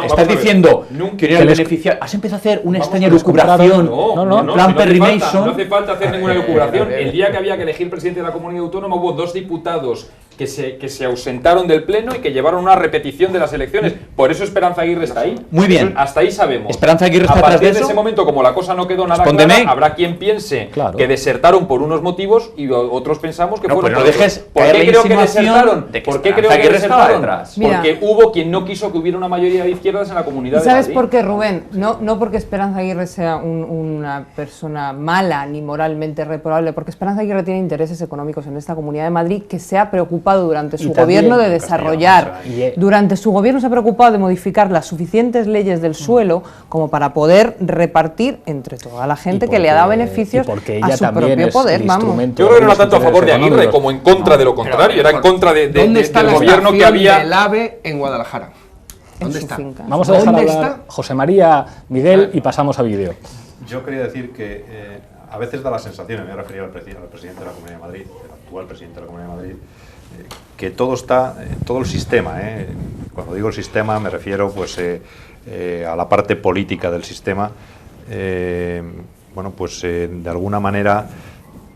estás diciendo que era el beneficiario. Has empezado a hacer una extraña lucubración, en plan Perry Mason. No hace falta hacer ninguna lucubración. El día que había que elegir presidente de la comunidad autónoma hubo dos diputados que se ausentaron del pleno y que llevaron una repetición de las elecciones. Por eso Esperanza Aguirre está ahí. Muy bien. Eso, hasta ahí sabemos. Esperanza Aguirre está a partir de de ese momento, como la cosa no quedó nada Respóndeme. clara, habrá quien piense que desertaron por unos motivos y otros pensamos que fueron pero por no dejes otros. ¿Por qué creo que desertaron? De que ¿Por qué creo que desertaron? Porque hubo quien no quiso que hubiera una mayoría de izquierdas en la comunidad de ¿Sabes Madrid. por qué, Rubén? No porque Esperanza Aguirre sea una persona mala ni moralmente reprobable, porque Esperanza Aguirre tiene intereses económicos en esta Comunidad de Madrid que se ha preocupado durante su gobierno de desarrollar. Durante su gobierno se ha preocupado de modificar las suficientes leyes del suelo como para poder repartir entre toda la gente que le ha dado beneficios a su propio poder. Vamos. Yo creo que no era tanto a favor de Aguirre como en contra de lo contrario, era en contra del gobierno que había. El AVE en Guadalajara. ¿Dónde está? Vamos a dejar hablar José María, Miguel y pasamos a vídeo. Yo quería decir que a veces da la sensación, y me he referido al presidente de la Comunidad de Madrid, el actual presidente de la Comunidad de Madrid, que todo está, todo el sistema, cuando digo el sistema me refiero pues a la parte política del sistema, bueno pues de alguna manera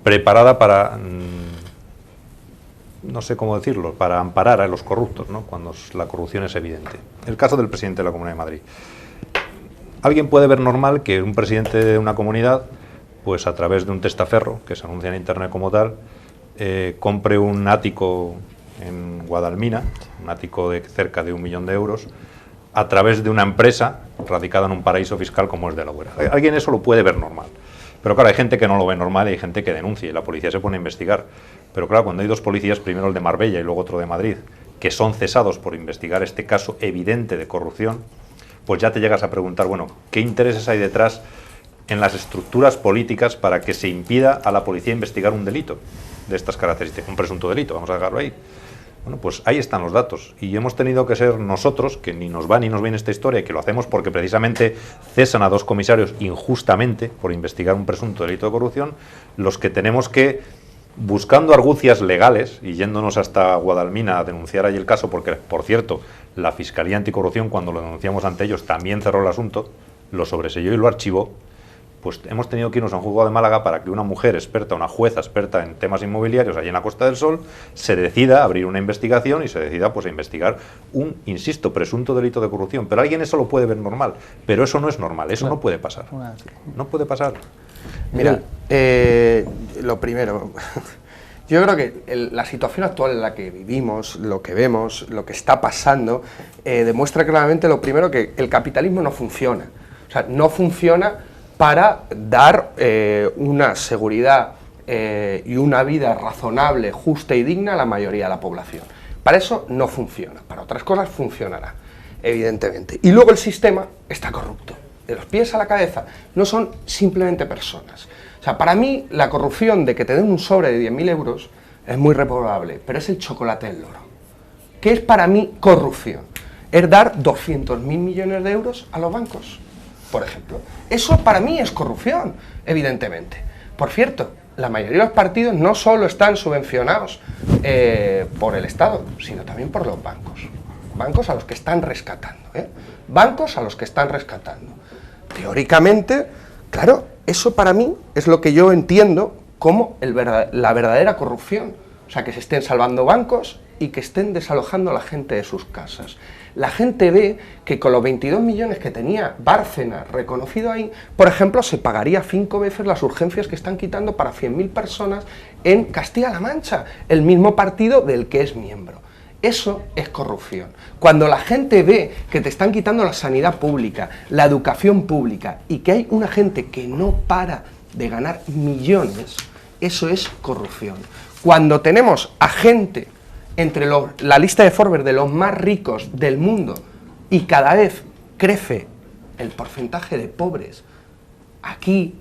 preparada para, no sé cómo decirlo, para amparar a los corruptos, ¿no? Cuando la corrupción es evidente. El caso del presidente de la Comunidad de Madrid. Alguien puede ver normal que un presidente de una comunidad, pues a través de un testaferro, que se anuncia en internet como tal, compre un ático en Guadalmina, un ático de cerca de 1 millón de euros, a través de una empresa radicada en un paraíso fiscal como es Delaware. Alguien eso lo puede ver normal. Pero claro, hay gente que no lo ve normal y hay gente que denuncia y la policía se pone a investigar. Pero claro, cuando hay dos policías, primero el de Marbella y luego otro de Madrid, que son cesados por investigar este caso evidente de corrupción, pues ya te llegas a preguntar, bueno, ¿qué intereses hay detrás en las estructuras políticas para que se impida a la policía investigar un delito de estas características, un presunto delito, vamos a dejarlo ahí? Bueno, pues ahí están los datos y hemos tenido que ser nosotros, que ni nos va ni nos viene esta historia, y que lo hacemos porque precisamente cesan a dos comisarios injustamente por investigar un presunto delito de corrupción, los que tenemos que, buscando argucias legales y yéndonos hasta Guadalmina a denunciar ahí el caso, porque, por cierto, la Fiscalía Anticorrupción, cuando lo denunciamos ante ellos, también cerró el asunto, lo sobreselló y lo archivó, pues hemos tenido que irnos a un juzgado de Málaga para que una mujer experta, una jueza experta en temas inmobiliarios allí en la Costa del Sol, se decida a abrir una investigación y se decida pues a investigar un, insisto, presunto delito de corrupción. Pero alguien eso lo puede ver normal, pero eso no es normal, eso no puede pasar. No puede pasar. Mira, lo primero, yo creo que la situación actual en la que vivimos, lo que vemos, lo que está pasando, demuestra claramente, lo primero, que el capitalismo no funciona. O sea, no funciona para dar una seguridad y una vida razonable, justa y digna a la mayoría de la población. Para eso no funciona, para otras cosas funcionará, evidentemente. Y luego el sistema está corrupto, de los pies a la cabeza, no son simplemente personas. O sea, para mí la corrupción de que te den un sobre de 10.000 euros es muy reprobable, pero es el chocolate del loro. ¿Qué es para mí corrupción? Es dar 200.000 millones de euros a los bancos, por ejemplo. Eso para mí es corrupción, evidentemente. Por cierto, la mayoría de los partidos no solo están subvencionados por el Estado, sino también por los bancos. Bancos a los que están rescatando, bancos a los que están rescatando. Teóricamente, claro, eso para mí es lo que yo entiendo como la verdadera corrupción. O sea, que se estén salvando bancos y que estén desalojando a la gente de sus casas. La gente ve que con los 22 millones que tenía Bárcenas reconocido ahí, por ejemplo, se pagaría 5 veces las urgencias que están quitando para 100.000 personas en Castilla-La Mancha, el mismo partido del que es miembro. Eso es corrupción. Cuando la gente ve que te están quitando la sanidad pública, la educación pública y que hay una gente que no para de ganar millones, eso es corrupción. Cuando tenemos a gente entre la lista de Forbes de los más ricos del mundo y cada vez crece el porcentaje de pobres, aquí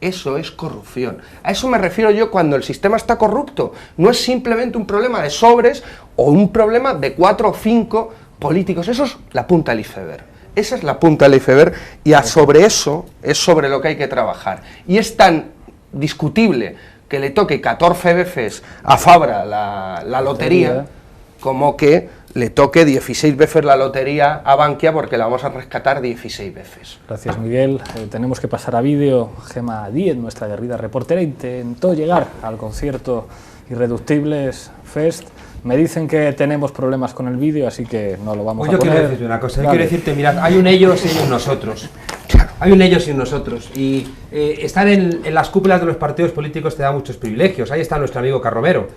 eso es corrupción. A eso me refiero yo cuando el sistema está corrupto. No es simplemente un problema de sobres o un problema de 4 o 5 políticos. Eso es la punta del iceberg. Esa es la punta del iceberg y sobre eso es sobre lo que hay que trabajar. Y es tan discutible que le toque 14 veces a Fabra la lotería, como que le toque 16 veces la lotería a Bankia porque la vamos a rescatar 16 veces. Gracias, Miguel. Tenemos que pasar a vídeo. Gemma Díez, nuestra aguerrida reportera, intentó llegar al concierto Irreductibles Fest. Me dicen que tenemos problemas con el vídeo, así que no lo vamos a poner. Yo quiero decirte una cosa, yo quiero decirte, mirad, hay un ellos y un nosotros. Hay un ellos y un nosotros. Y estar en las cúpulas de los partidos políticos te da muchos privilegios. Ahí está nuestro amigo Carromero.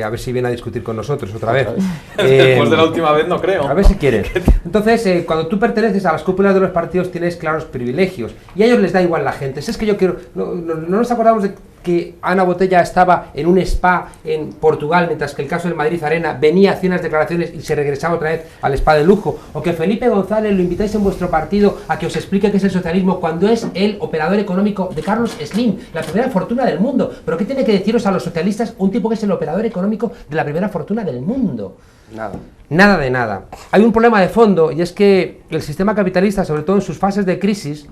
A ver si viene a discutir con nosotros otra vez. Después de la última vez no creo. A ver si quiere. Entonces, cuando tú perteneces a las cúpulas de los partidos tienes claros privilegios. Y a ellos les da igual la gente. Es que yo quiero... No nos acordamos de que Ana Botella estaba en un spa en Portugal, mientras que el caso del Madrid Arena venía, hacía unas declaraciones y se regresaba otra vez al spa de lujo. O que Felipe González lo invitáis en vuestro partido a que os explique qué es el socialismo cuando es el operador económico de Carlos Slim, la primera fortuna del mundo. ¿Pero qué tiene que deciros a los socialistas un tipo que es el operador económico de la primera fortuna del mundo? Nada. Nada de nada. Hay un problema de fondo y es que el sistema capitalista, sobre todo en sus fases de crisis,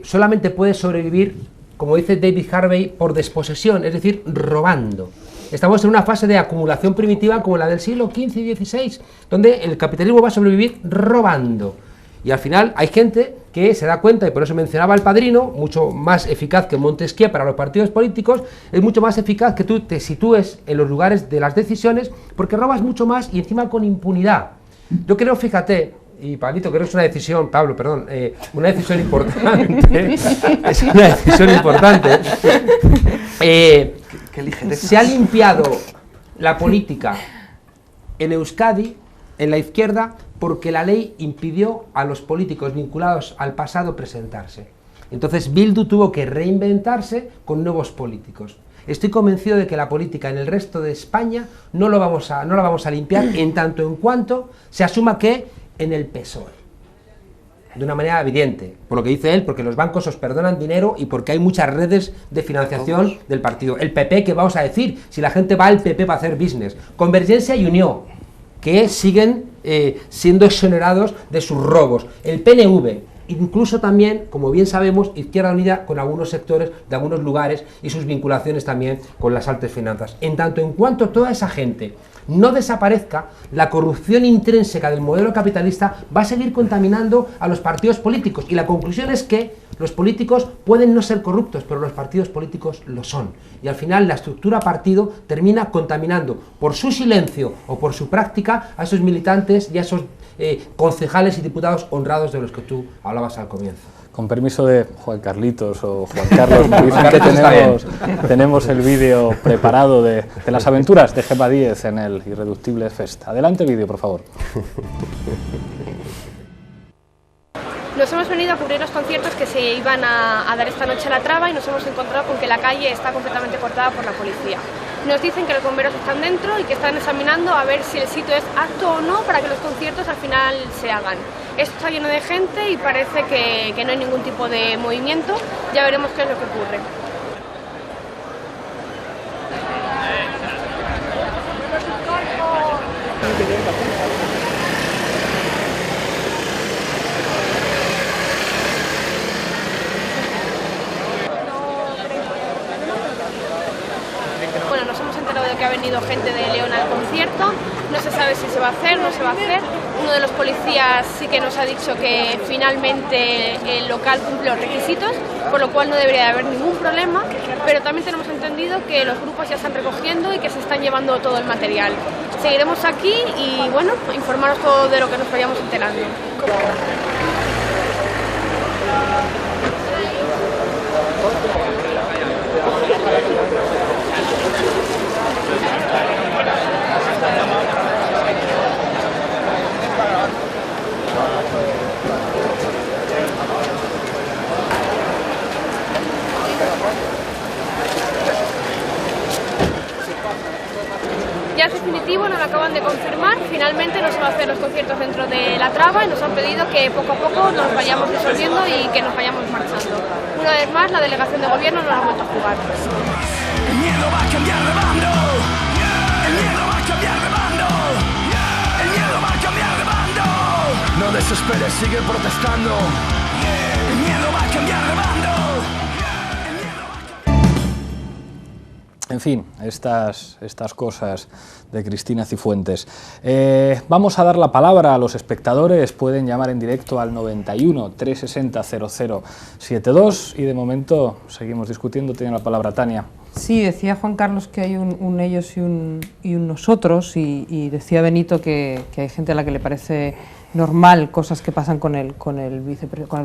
solamente puede sobrevivir, como dice David Harvey, por desposesión, es decir, robando. Estamos en una fase de acumulación primitiva como la del siglo XV y XVI, donde el capitalismo va a sobrevivir robando. Y al final hay gente que se da cuenta, y por eso mencionaba al Padrino, mucho más eficaz que Montesquieu para los partidos políticos, es mucho más eficaz que tú te sitúes en los lugares de las decisiones, porque robas mucho más y encima con impunidad. Yo creo, fíjate, y Pablito, creo que es una decisión, Pablo, perdón, una decisión importante, es una decisión importante, se ha limpiado la política en Euskadi, en la izquierda, porque la ley impidió a los políticos vinculados al pasado presentarse. Entonces Bildu tuvo que reinventarse con nuevos políticos. Estoy convencido de que la política en el resto de España no la vamos a limpiar en tanto en cuanto se asuma que en el PSOE. De una manera evidente, por lo que dice él, porque los bancos os perdonan dinero y porque hay muchas redes de financiación del partido. El PP, ¿qué vamos a decir? Si la gente va al PP para hacer business. Convergencia y Unió, que siguen siendo exonerados de sus robos. El PNV, incluso también, como bien sabemos, Izquierda Unida con algunos sectores de algunos lugares y sus vinculaciones también con las altas finanzas. En tanto en cuanto toda esa gente no desaparezca, la corrupción intrínseca del modelo capitalista va a seguir contaminando a los partidos políticos. Y la conclusión es que los políticos pueden no ser corruptos, pero los partidos políticos lo son. Y al final la estructura partido termina contaminando por su silencio o por su práctica a esos militantes y a esos concejales y diputados honrados de los que tú hablabas al comienzo. Con permiso de Juan Carlitos o Juan Carlos, me dicen que tenemos el vídeo preparado de las aventuras de Gemma Díez en el Irreductible Fest. Adelante vídeo, por favor. Nos hemos venido a cubrir los conciertos que se iban a dar esta noche a La Traba y nos hemos encontrado con que la calle está completamente cortada por la policía. Nos dicen que los bomberos están dentro y que están examinando a ver si el sitio es apto o no para que los conciertos al final se hagan. Esto está lleno de gente y parece que no hay ningún tipo de movimiento. Ya veremos qué es lo que ocurre. Bueno, nos hemos enterado de que ha venido gente de León al concierto, no se sabe si se va a hacer, no se va a hacer. Uno de los policías sí que nos ha dicho que finalmente el local cumple los requisitos, por lo cual no debería de haber ningún problema, pero también tenemos entendido que los grupos ya están recogiendo y que se están llevando todo el material. Seguiremos aquí y bueno, informaros todo de lo que nos vayamos enterando. Ya es definitivo, nos lo acaban de confirmar, finalmente no se va a hacer los conciertos dentro de La Traba y nos han pedido que poco a poco nos vayamos disolviendo y que nos vayamos marchando. Una vez más, la delegación de gobierno nos ha vuelto a jugar. El miedo va a cambiar de bando. El miedo va a cambiar de bando. El miedo va a cambiar de bando. No desesperes, sigue protestando. El miedo va a cambiar de bando. En fin, estas cosas de Cristina Cifuentes. Vamos a dar la palabra a los espectadores, pueden llamar en directo al 91 360 0072 y de momento seguimos discutiendo. Tiene la palabra Tania. Sí, decía Juan Carlos que hay un ellos y un nosotros y decía Benito que hay gente a la que le parece normal cosas que pasan con el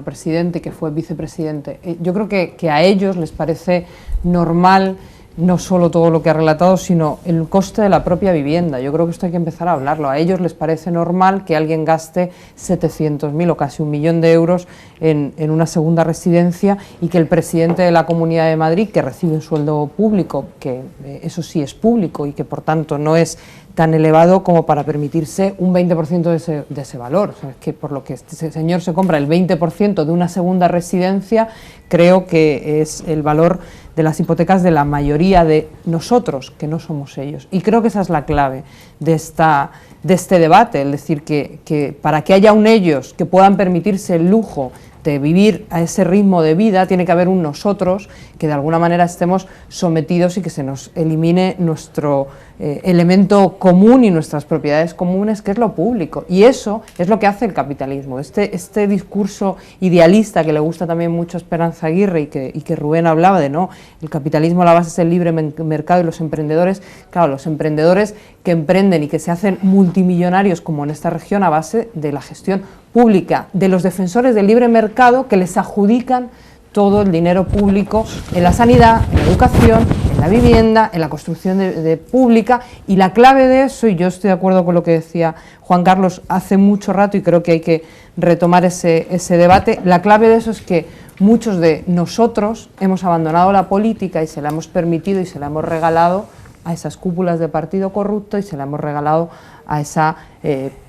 presidente, que fue vicepresidente. Yo creo que a ellos les parece normal no solo todo lo que ha relatado, sino el coste de la propia vivienda. Yo creo que esto hay que empezar a hablarlo. A ellos les parece normal que alguien gaste 700.000 o casi 1 millón de euros en una segunda residencia y que el presidente de la Comunidad de Madrid, que recibe un sueldo público, que eso sí es público y que por tanto no es tan elevado como para permitirse un 20% de ese valor. O sea, es que por lo que este señor se compra el 20% de una segunda residencia, creo que es el valor de las hipotecas de la mayoría de nosotros, que no somos ellos. Y creo que esa es la clave de este debate, es decir, que para que haya un ellos que puedan permitirse el lujo de vivir a ese ritmo de vida, tiene que haber un nosotros que de alguna manera estemos sometidos y que se nos elimine nuestro elemento común y nuestras propiedades comunes, que es lo público. Y eso es lo que hace el capitalismo. Este discurso idealista que le gusta también mucho a Esperanza Aguirre y que Rubén hablaba de, no, el capitalismo a la base es el libre mercado y los emprendedores, claro, los emprendedores que emprenden y que se hacen multimillonarios como en esta región a base de la gestión pública, de los defensores del libre mercado que les adjudican todo el dinero público en la sanidad, en la educación, en la vivienda, en la construcción de pública, y la clave de eso, y yo estoy de acuerdo con lo que decía Juan Carlos hace mucho rato y creo que hay que retomar ese debate, la clave de eso es que muchos de nosotros hemos abandonado la política y se la hemos permitido y se la hemos regalado a esas cúpulas de partido corrupto y se la hemos regalado a esa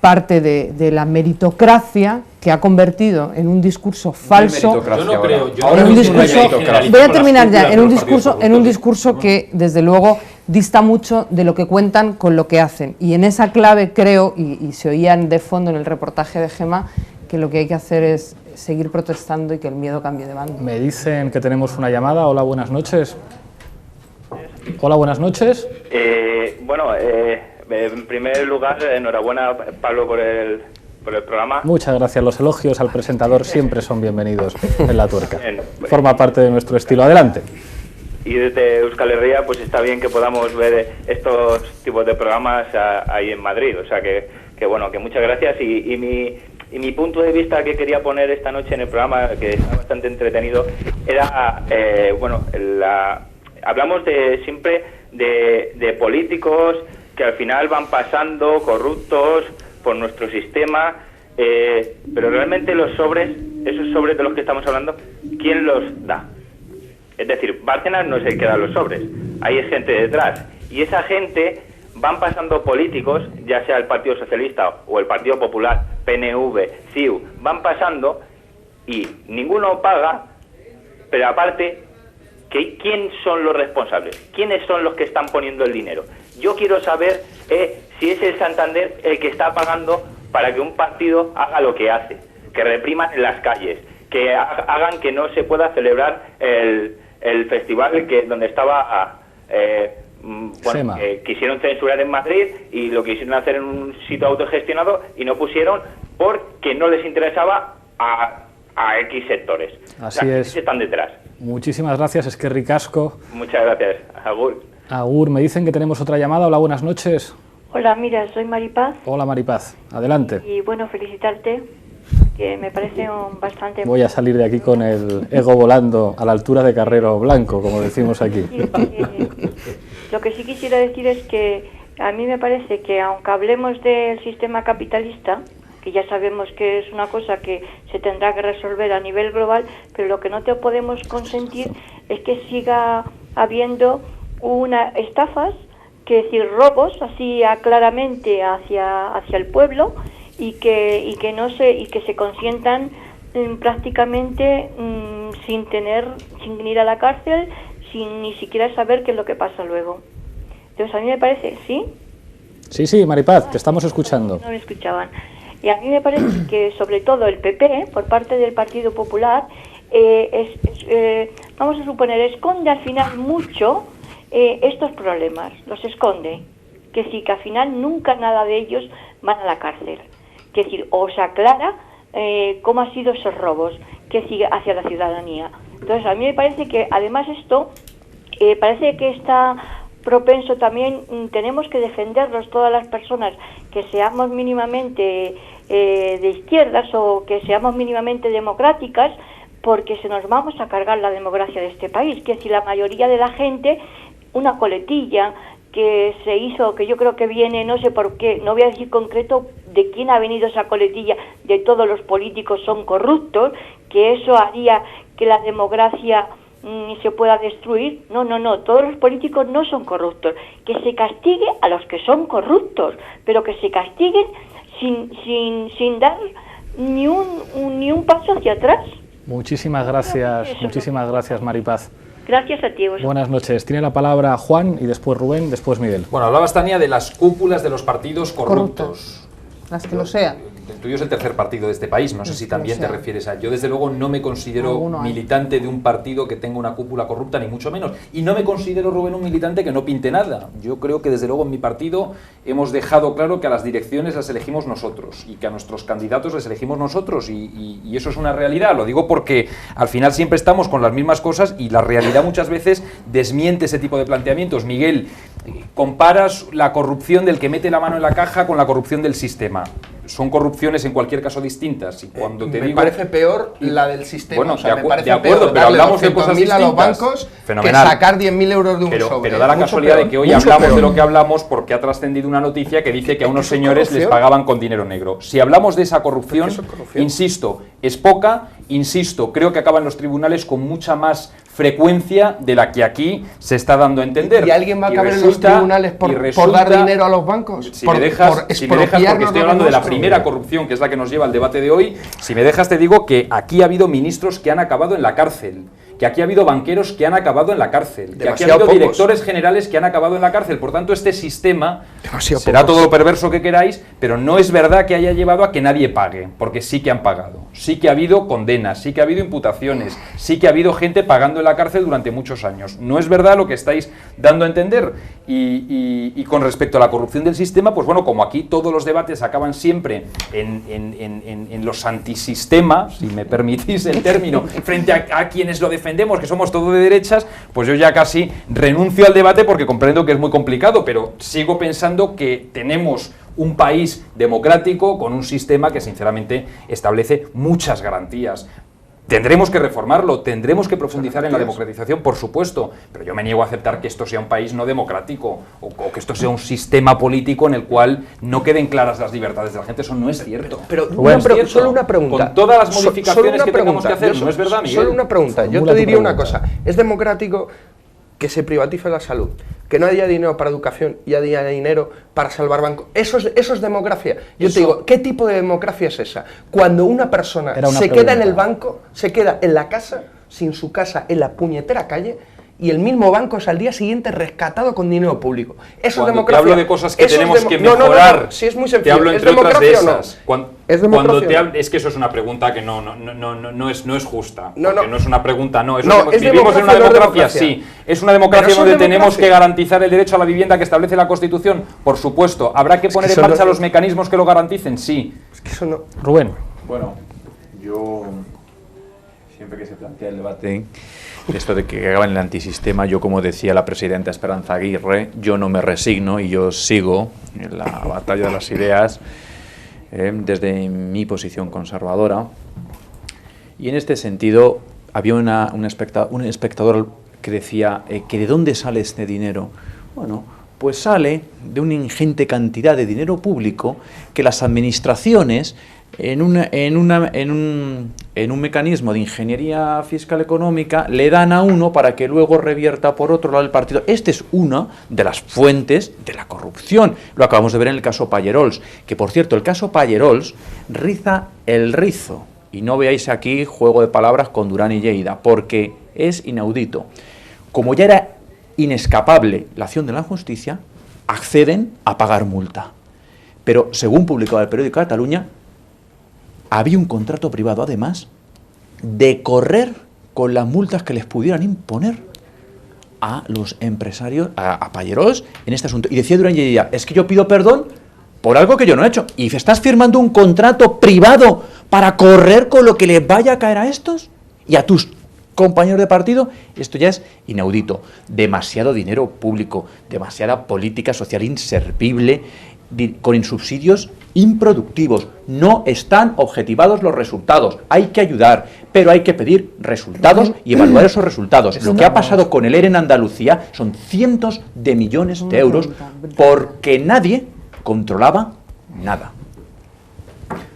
parte de la meritocracia que ha convertido en un discurso falso. Yo no creo, voy a terminar ya, en un discurso que desde luego dista mucho de lo que cuentan con lo que hacen. Y en esa clave creo, y se oían de fondo en el reportaje de Gemma, que lo que hay que hacer es seguir protestando y que el miedo cambie de bando. Me dicen que tenemos una llamada. Hola, buenas noches. Hola, buenas noches. En primer lugar, enhorabuena, Pablo, por el programa. Muchas gracias. Los elogios al presentador siempre son bienvenidos en La Tuerca. Forma parte de nuestro estilo. Adelante. Y desde Euskal Herria, pues está bien que podamos ver estos tipos de programas ahí en Madrid. O sea que bueno, que muchas gracias. Y mi punto de vista que quería poner esta noche en el programa, que está bastante entretenido, era, hablamos siempre de políticos que al final van pasando corruptos por nuestro sistema, pero realmente esos sobres de los que estamos hablando, ¿quién los da? Es decir, Bárcenas no es el que da los sobres, hay gente detrás, y esa gente van pasando políticos, ya sea el Partido Socialista o el Partido Popular, PNV, CiU, van pasando y ninguno paga, pero aparte, ¿quién son los responsables? ¿Quiénes son los que están poniendo el dinero? Yo quiero saber si es el Santander el que está pagando para que un partido haga lo que hace, que repriman en las calles, que hagan que no se pueda celebrar el festival donde estaba... quisieron censurar en Madrid y lo quisieron hacer en un sitio autogestionado y no pusieron porque no les interesaba a X sectores. Así es. Están detrás. Muchísimas gracias, Eskerrik asko. Muchas gracias. Agur. Agur, me dicen que tenemos otra llamada. Hola, buenas noches. Hola, mira, soy Maripaz. Hola, Maripaz. Adelante. Y bueno, felicitarte, que me parece bastante... Voy a salir de aquí con el ego volando a la altura de Carrero Blanco, como decimos aquí. Lo que sí quisiera decir es que a mí me parece que aunque hablemos del sistema capitalista, que ya sabemos que es una cosa que se tendrá que resolver a nivel global, pero lo que no te podemos consentir es que siga habiendo estafas, que decir robos así claramente hacia el pueblo y que se consientan prácticamente sin ir a la cárcel, sin ni siquiera saber qué es lo que pasa luego. Entonces a mí me parece, ¿sí? Sí, Maripaz, te estamos escuchando. No me escuchaban. Y a mí me parece que sobre todo el PP, por parte del Partido Popular, vamos a suponer, esconde al final mucho estos problemas, los esconde. Que sí, que al final nunca nada de ellos van a la cárcel. Que decir, o se aclara cómo han sido esos robos que sigue hacia la ciudadanía. Entonces a mí me parece que además esto parece que está propenso también, tenemos que defenderlos todas las personas que seamos mínimamente de izquierdas o que seamos mínimamente democráticas, porque se nos vamos a cargar la democracia de este país. Que si la mayoría de la gente, una coletilla que se hizo, que yo creo que viene, no sé por qué, no voy a decir concreto de quién ha venido esa coletilla, de todos los políticos son corruptos, que eso haría que la democracia se pueda destruir. No, todos los políticos no son corruptos. Que se castigue a los que son corruptos, pero que se castiguen sin dar ni un paso hacia atrás. Muchísimas gracias, Maripaz. Gracias a ti. Buenas noches. Tiene la palabra Juan y después Rubén, después Miguel. Bueno, hablabas, Tania, de las cúpulas de los partidos corruptos. Las que lo sean. El tuyo es el tercer partido de este país, no sé si también te refieres a... Yo desde luego no me considero militante de un partido que tenga una cúpula corrupta, ni mucho menos. Y no me considero, Rubén, un militante que no pinte nada. Yo creo que desde luego en mi partido hemos dejado claro que a las direcciones las elegimos nosotros y que a nuestros candidatos les elegimos nosotros, y eso es una realidad. Lo digo porque al final siempre estamos con las mismas cosas y la realidad muchas veces desmiente ese tipo de planteamientos. Miguel, comparas la corrupción del que mete la mano en la caja con la corrupción del sistema. son corrupciones en cualquier caso distintas. Y cuando te me digo, parece peor la del sistema. Bueno, o sea, me parece de acuerdo, peor pero hablamos de 200.000 cosas a distintas. los bancos Fenomenal. que sacar 10.000 euros de un sobre. Pero da la casualidad de que hoy hablamos de lo que hablamos porque ha trascendido una noticia que dice que a unos señores les pagaban con dinero negro. Si hablamos de esa corrupción, insisto, es poca, insisto, creo que acaba en los tribunales con mucha más frecuencia de la que aquí se está dando a entender. ¿Y alguien va a caber en los tribunales por dar dinero a los bancos? Si me dejas, porque estoy hablando de la primera corrupción, que es la que nos lleva al debate de hoy, si me dejas te digo que aquí ha habido ministros que han acabado en la cárcel, que aquí ha habido banqueros que han acabado en la cárcel, que aquí ha habido directores generales que han acabado en la cárcel. Por tanto, este sistema será todo lo perverso que queráis, pero no es verdad que haya llevado a que nadie pague, porque sí que han pagado, sí que ha habido condenas, sí que ha habido imputaciones, sí que ha habido gente pagando en la cárcel durante muchos años. No es verdad lo que estáis dando a entender. Y con respecto a la corrupción del sistema, pues bueno, como aquí todos los debates acaban siempre en los antisistemas, si me permitís el término, frente a quienes lo defendemos, que somos todos de derechas, pues yo ya casi renuncio al debate porque comprendo que es muy complicado, pero sigo pensando que tenemos un país democrático con un sistema que sinceramente establece muchas garantías. Tendremos que reformarlo, tendremos que profundizar en la democratización, por supuesto, pero yo me niego a aceptar que esto sea un país no democrático o que esto sea un sistema político en el cual no queden claras las libertades de la gente. Eso no es cierto. Pero solo una pregunta. Con todas las modificaciones que tengamos que hacer, ¿no es verdad, Miguel? Solo una pregunta. Yo te diría una cosa. ¿Es democrático que se privatice la salud, que no haya dinero para educación y haya dinero para salvar bancos? Eso es democracia. Yo te digo, ¿qué tipo de democracia es esa? Cuando una persona se queda en el banco, se queda en la casa, sin su casa, en la puñetera calle, y el mismo banco es al día siguiente rescatado con dinero público. Eso es democracia. Te hablo de cosas que tenemos que mejorar. Sí, es muy sencillo. Te hablo entre otras de esas. ¿Es democracia? Es que eso es una pregunta que no es justa. No es una pregunta, no. ¿Vivimos en una democracia? Sí. ¿Es una democracia donde tenemos que garantizar el derecho a la vivienda que establece la Constitución? Por supuesto. ¿Habrá que poner en marcha los mecanismos que lo garanticen? Sí. Es que eso no... Rubén. Bueno, yo siempre que se plantea el debate, esto de que acaban el antisistema, yo, como decía la presidenta Esperanza Aguirre, yo no me resigno y yo sigo en la batalla de las ideas desde mi posición conservadora. Y en este sentido había un espectador que decía que ¿de dónde sale este dinero? Bueno, pues sale de una ingente cantidad de dinero público que las administraciones en un mecanismo de ingeniería fiscal económica le dan a uno para que luego revierta por otro lado el partido. Esta es una de las fuentes de la corrupción. Lo acabamos de ver en el caso Pallerols, que por cierto el caso Pallerols riza el rizo. Y no veáis aquí juego de palabras con Durán y Lleida, porque es inaudito. Como ya era inescapable la acción de la justicia, acceden a pagar multa. Pero según publicaba el periódico de Cataluña, había un contrato privado, además, de correr con las multas que les pudieran imponer a los empresarios, a Pallerols, en este asunto. Y decía Durán Lleida, es que yo pido perdón por algo que yo no he hecho. ¿Y estás firmando un contrato privado para correr con lo que les vaya a caer a estos y a tus compañeros de partido? Esto ya es inaudito. Demasiado dinero público, demasiada política social inservible, con insubsidios improductivos. No están objetivados los resultados. Hay que ayudar, pero hay que pedir resultados y evaluar esos resultados. Lo que ha pasado con el ERE en Andalucía son cientos de millones de euros porque nadie controlaba nada.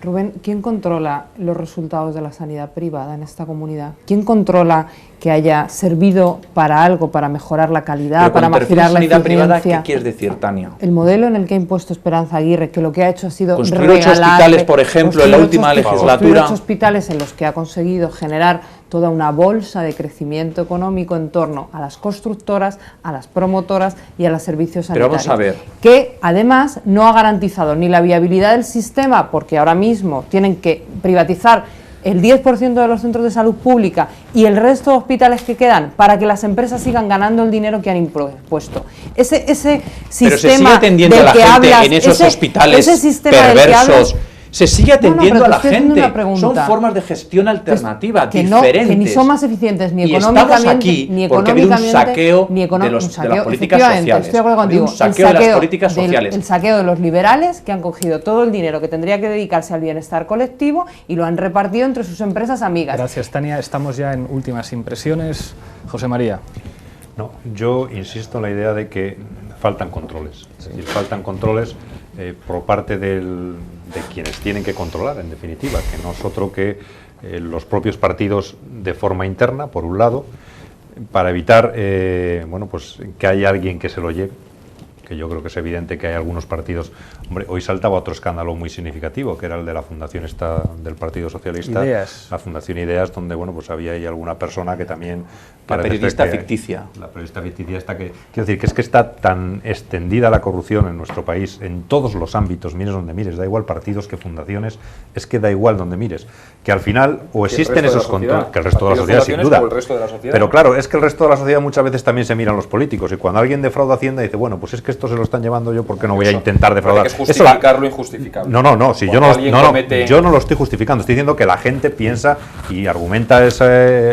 Rubén, ¿quién controla los resultados de la sanidad privada en esta comunidad? ¿Quién controla que haya servido para algo, para mejorar la calidad, para mejorar la eficiencia? Privada, ¿qué quieres decir, Tania? El modelo en el que ha impuesto Esperanza Aguirre, que lo que ha hecho ha sido construir 8 hospitales, por ejemplo, en la última legislatura. 8 hospitales en los que ha conseguido generar toda una bolsa de crecimiento económico en torno a las constructoras, a las promotoras y a los servicios sanitarios. Pero vamos a ver. Que además no ha garantizado ni la viabilidad del sistema, porque ahora mismo tienen que privatizar el 10% de los centros de salud pública y el resto de hospitales que quedan para que las empresas sigan ganando el dinero que han impuesto. Ese sistema pero se sigue atendiendo a la gente en esos hospitales perversos. se sigue atendiendo a la gente. Son formas de gestión alternativa, que diferentes. Que ni son más eficientes ni económicamente, estamos aquí ni porque ha habido un saqueo de las políticas sociales. Estoy de acuerdo contigo. Un saqueo de las políticas sociales. El saqueo de los liberales, que han cogido todo el dinero que tendría que dedicarse al bienestar colectivo y lo han repartido entre sus empresas amigas. Gracias, Tania. Estamos ya en últimas impresiones. José María. No, yo insisto en la idea de que faltan controles. Es decir, faltan controles por parte de quienes tienen que controlar, en definitiva, que no es otro que los propios partidos de forma interna, por un lado, para evitar bueno, pues que haya alguien que se lo lleve, que yo creo que es evidente que hay algunos partidos. Hombre, hoy saltaba otro escándalo muy significativo, que era el de la fundación esta del Partido Socialista, Ideas. La Fundación Ideas, donde bueno, pues había ahí alguna persona que también... La periodista ficticia. La periodista ficticia esta que... Quiero decir, que es que está tan extendida la corrupción en nuestro país, en todos los ámbitos, mires donde mires, da igual partidos que fundaciones, es que da igual donde mires, que al final o existen esos controles, que el resto de la sociedad, sin duda. El resto de la sociedad. Pero claro, es que el resto de la sociedad muchas veces también se miran los políticos, y cuando alguien defrauda Hacienda dice, bueno, pues es que esto se lo están llevando yo, ¿por qué no voy a intentar defraudar? Hay que justificar lo injustificable. No, si yo yo no lo estoy justificando, estoy diciendo que la gente piensa y argumenta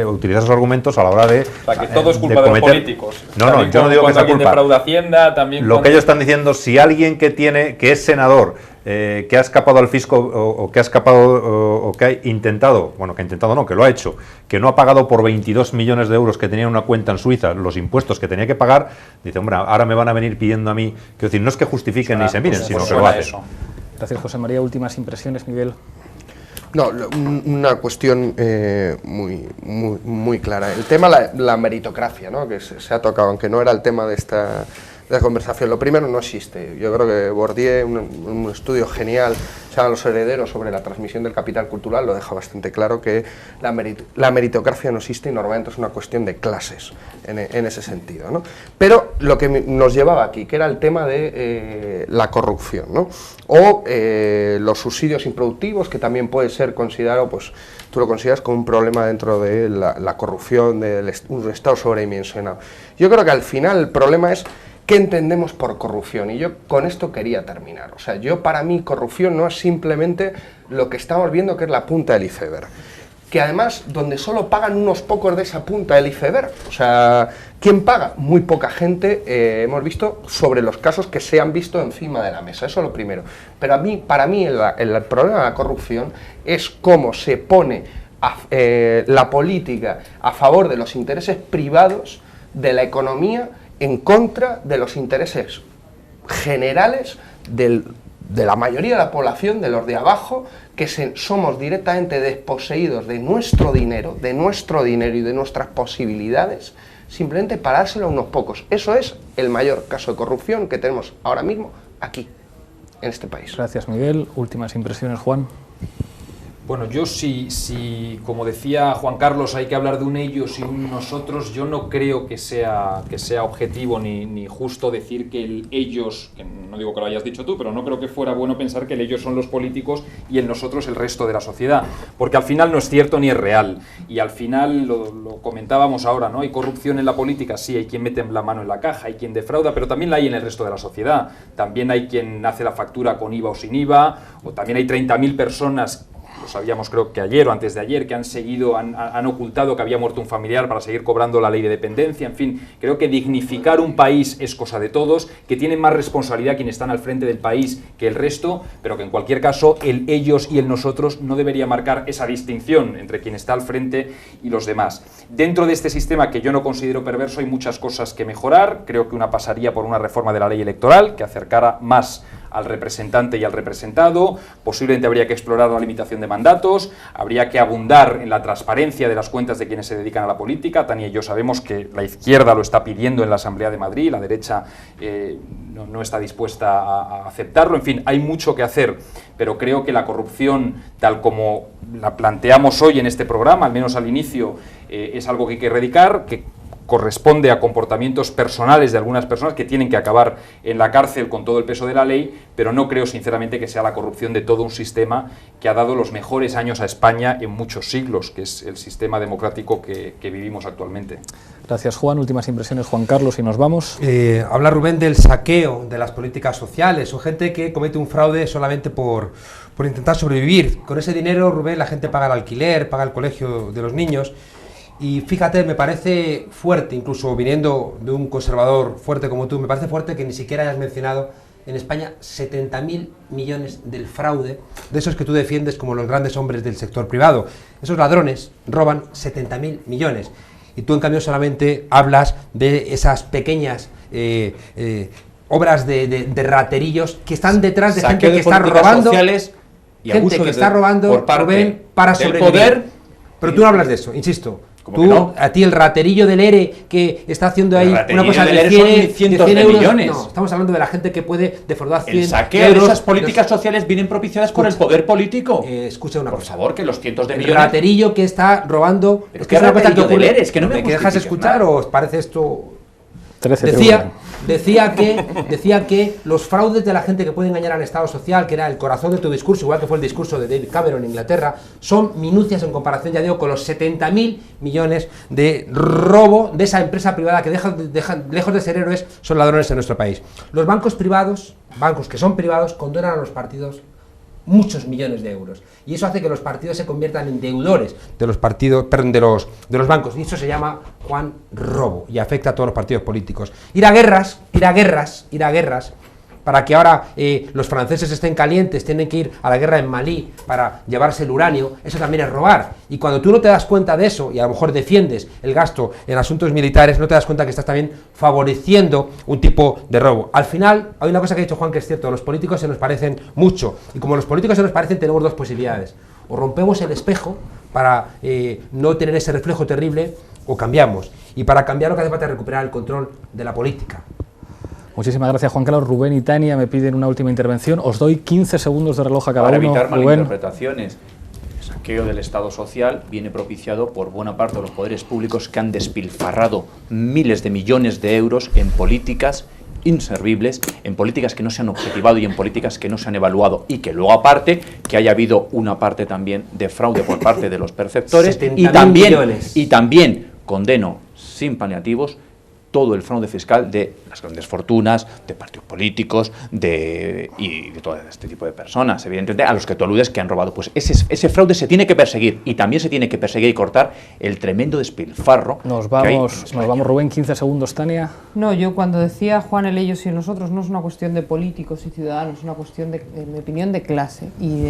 utiliza esos argumentos a la hora de... O sea, que todo es culpa de los políticos. No, yo no digo que sea culpa. Defrauda Hacienda, también lo que ellos están diciendo, si alguien que es senador, que ha escapado al fisco o que ha escapado o que ha intentado, bueno, que ha intentado no, que lo ha hecho, que no ha pagado por 22 millones de euros que tenía una cuenta en Suiza los impuestos que tenía que pagar, dice, hombre, ahora me van a venir pidiendo a mí, quiero decir, no es que justifiquen ni se miren, sino que lo hacen. Gracias, José María. Últimas impresiones, Miguel. No, una cuestión muy clara. El tema la meritocracia, ¿no? Que se ha tocado, aunque no era el tema de esta conversación. Lo primero, no existe. Yo creo que Bourdieu, un estudio genial, se llama Los herederos, sobre la transmisión del capital cultural, lo deja bastante claro, que la meritocracia no existe y normalmente es una cuestión de clases en ese sentido, ¿no? Pero lo que nos llevaba aquí, que era el tema de la corrupción, ¿no? O los subsidios improductivos, que también puede ser considerado, pues tú lo consideras como un problema dentro de la corrupción, de un Estado sobredimensionado. Yo creo que al final el problema es ¿qué entendemos por corrupción? Y yo con esto quería terminar. O sea, para mí corrupción no es simplemente lo que estamos viendo, que es la punta del iceberg. Que además, donde solo pagan unos pocos de esa punta del iceberg. O sea, ¿quién paga? Muy poca gente, hemos visto, sobre los casos que se han visto encima de la mesa. Eso es lo primero. Pero para mí el problema de la corrupción es cómo se pone la política a favor de los intereses privados de la economía en contra de los intereses generales de la mayoría de la población, de los de abajo, que somos directamente desposeídos de nuestro dinero y de nuestras posibilidades, simplemente para dárselo a unos pocos. Eso es el mayor caso de corrupción que tenemos ahora mismo aquí, en este país. Gracias, Miguel. Últimas impresiones, Juan. Bueno, yo si como decía Juan Carlos, hay que hablar de un ellos y un nosotros, yo no creo que sea objetivo ni justo decir que el ellos, que no digo que lo hayas dicho tú, pero no creo que fuera bueno pensar que el ellos son los políticos y el nosotros el resto de la sociedad, porque al final no es cierto ni es real, y al final lo comentábamos ahora, ¿no? Hay corrupción en la política, sí, hay quien mete la mano en la caja, hay quien defrauda, pero también la hay en el resto de la sociedad, también hay quien hace la factura con IVA o sin IVA, o también hay 30.000 personas, lo sabíamos creo que ayer o antes de ayer, que han ocultado que había muerto un familiar para seguir cobrando la ley de dependencia. En fin, creo que dignificar un país es cosa de todos, que tienen más responsabilidad quienes están al frente del país que el resto, pero que en cualquier caso el ellos y el nosotros no debería marcar esa distinción entre quien está al frente y los demás. Dentro de este sistema, que yo no considero perverso, hay muchas cosas que mejorar. Creo que una pasaría por una reforma de la ley electoral que acercara más al representante y al representado. Posiblemente habría que explorar la limitación de mandatos, habría que abundar en la transparencia de las cuentas de quienes se dedican a la política. Tania y yo sabemos que la izquierda lo está pidiendo en la Asamblea de Madrid, la derecha no está dispuesta a aceptarlo. En fin, hay mucho que hacer, pero creo que la corrupción, tal como la planteamos hoy en este programa, al menos al inicio, es algo que hay que erradicar, que corresponde a comportamientos personales de algunas personas que tienen que acabar en la cárcel con todo el peso de la ley, pero no creo sinceramente que sea la corrupción de todo un sistema que ha dado los mejores años a España en muchos siglos, que es el sistema democrático que vivimos actualmente. Gracias, Juan. Últimas impresiones, Juan Carlos, y nos vamos. Habla Rubén del saqueo de las políticas sociales, o gente que comete un fraude solamente por por intentar sobrevivir. Con ese dinero, Rubén, la gente paga el alquiler, paga el colegio de los niños. Y fíjate, me parece fuerte, incluso viniendo de un conservador fuerte como tú, me parece fuerte que ni siquiera hayas mencionado en España 70.000 millones del fraude, de esos que tú defiendes como los grandes hombres del sector privado. Esos ladrones roban 70.000 millones. Y tú, en cambio, solamente hablas de esas pequeñas obras de raterillos que están detrás de gente que está robando, y gente que está robando por parte Rubén, para del sobrevivir. poder. Pero tú no hablas de eso, insisto. ¿Cómo que no? A ti el raterillo del ERE que está haciendo ahí una cosa del de ERE 100, son cientos de 100 de euros. millones. No, estamos hablando de la gente que puede defraudar 100 El saqueo euros. de esas políticas sociales vienen propiciadas por el poder político. Escucha una cosa. Por favor, que los cientos de El millones... raterillo que está robando... Pero es que es ¿qué una cosa que raterillo del ocurre. ERE? Es que no me dejas justifiques escuchar nada. o os parece esto...? 13 Decía que los fraudes de la gente que puede engañar al Estado social, que era el corazón de tu discurso, igual que fue el discurso de David Cameron en Inglaterra, son minucias en comparación, ya digo, con los 70.000 millones de robo de esa empresa privada que lejos de ser héroes, son ladrones en nuestro país. Los bancos privados, bancos que son privados, condonan a los partidos muchos millones de euros, y eso hace que los partidos se conviertan en deudores de los partidos, perdón, de los bancos, y eso se llama, Juan, robo, y afecta a todos los partidos políticos. Ir a guerras para que ahora los franceses estén calientes, tienen que ir a la guerra en Malí para llevarse el uranio, eso también es robar. Y cuando tú no te das cuenta de eso, y a lo mejor defiendes el gasto en asuntos militares, no te das cuenta que estás también favoreciendo un tipo de robo. Al final, hay una cosa que ha dicho Juan que es cierto, los políticos se nos parecen mucho, y como los políticos se nos parecen, tenemos dos posibilidades: o rompemos el espejo para no tener ese reflejo terrible, o cambiamos. Y para cambiar lo que hace falta es recuperar el control de la política. Muchísimas gracias, Juan Carlos. Rubén y Tania me piden una última intervención. Os doy 15 segundos de reloj a cada Para uno. evitar Rubén. malinterpretaciones, el saqueo del Estado social viene propiciado por buena parte de los poderes públicos que han despilfarrado miles de millones de euros en políticas inservibles, en políticas que no se han objetivado y en políticas que no se han evaluado, y que luego, aparte, que haya habido una parte también de fraude por parte de los perceptores, y también condeno sin paliativos todo el fraude fiscal de las grandes fortunas, de partidos políticos y de todo este tipo de personas, evidentemente, a los que tú aludes que han robado. Pues ese fraude se tiene que perseguir, y también se tiene que perseguir y cortar el tremendo despilfarro. Nos vamos, Rubén, 15 segundos, Tania. No, yo cuando decía Juan, el ellos y el nosotros, no es una cuestión de políticos y ciudadanos, es una cuestión, en mi opinión, de clase. Y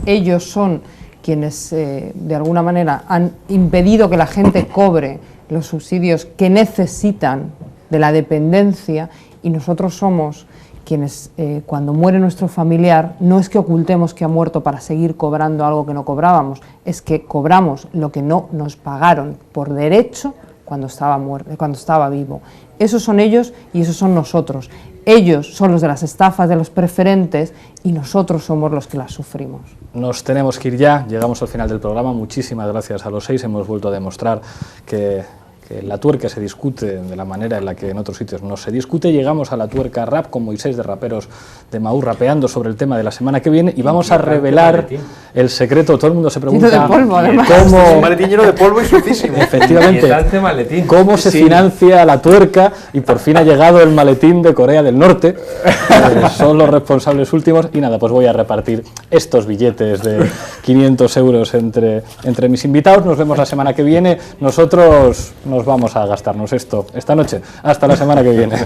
ellos son quienes, de alguna manera, han impedido que la gente cobre los subsidios que necesitan de la dependencia, y nosotros somos quienes, cuando muere nuestro familiar, no es que ocultemos que ha muerto para seguir cobrando algo que no cobrábamos, es que cobramos lo que no nos pagaron por derecho cuando estaba vivo. Esos son ellos y esos son nosotros. Ellos son los de las estafas, de los preferentes, y nosotros somos los que las sufrimos. Nos tenemos que ir ya, llegamos al final del programa. Muchísimas gracias a los 6, hemos vuelto a demostrar que la tuerca se discute de la manera en la que en otros sitios no se discute. Llegamos a la tuerca rap con Moisés de Raperos de Maú rapeando sobre el tema de la semana que viene, y vamos a revelar el secreto. Todo el mundo se pregunta de polvo, cómo... Un maletín lleno de polvo y sucísimo. Efectivamente, cómo se financia la tuerca, y por fin ha llegado el maletín de Corea del Norte. Son los responsables últimos, y nada, pues voy a repartir estos billetes de 500 euros entre mis invitados. Nos vemos la semana que viene. Nosotros nos vamos a gastarnos esto esta noche. Hasta la semana que viene.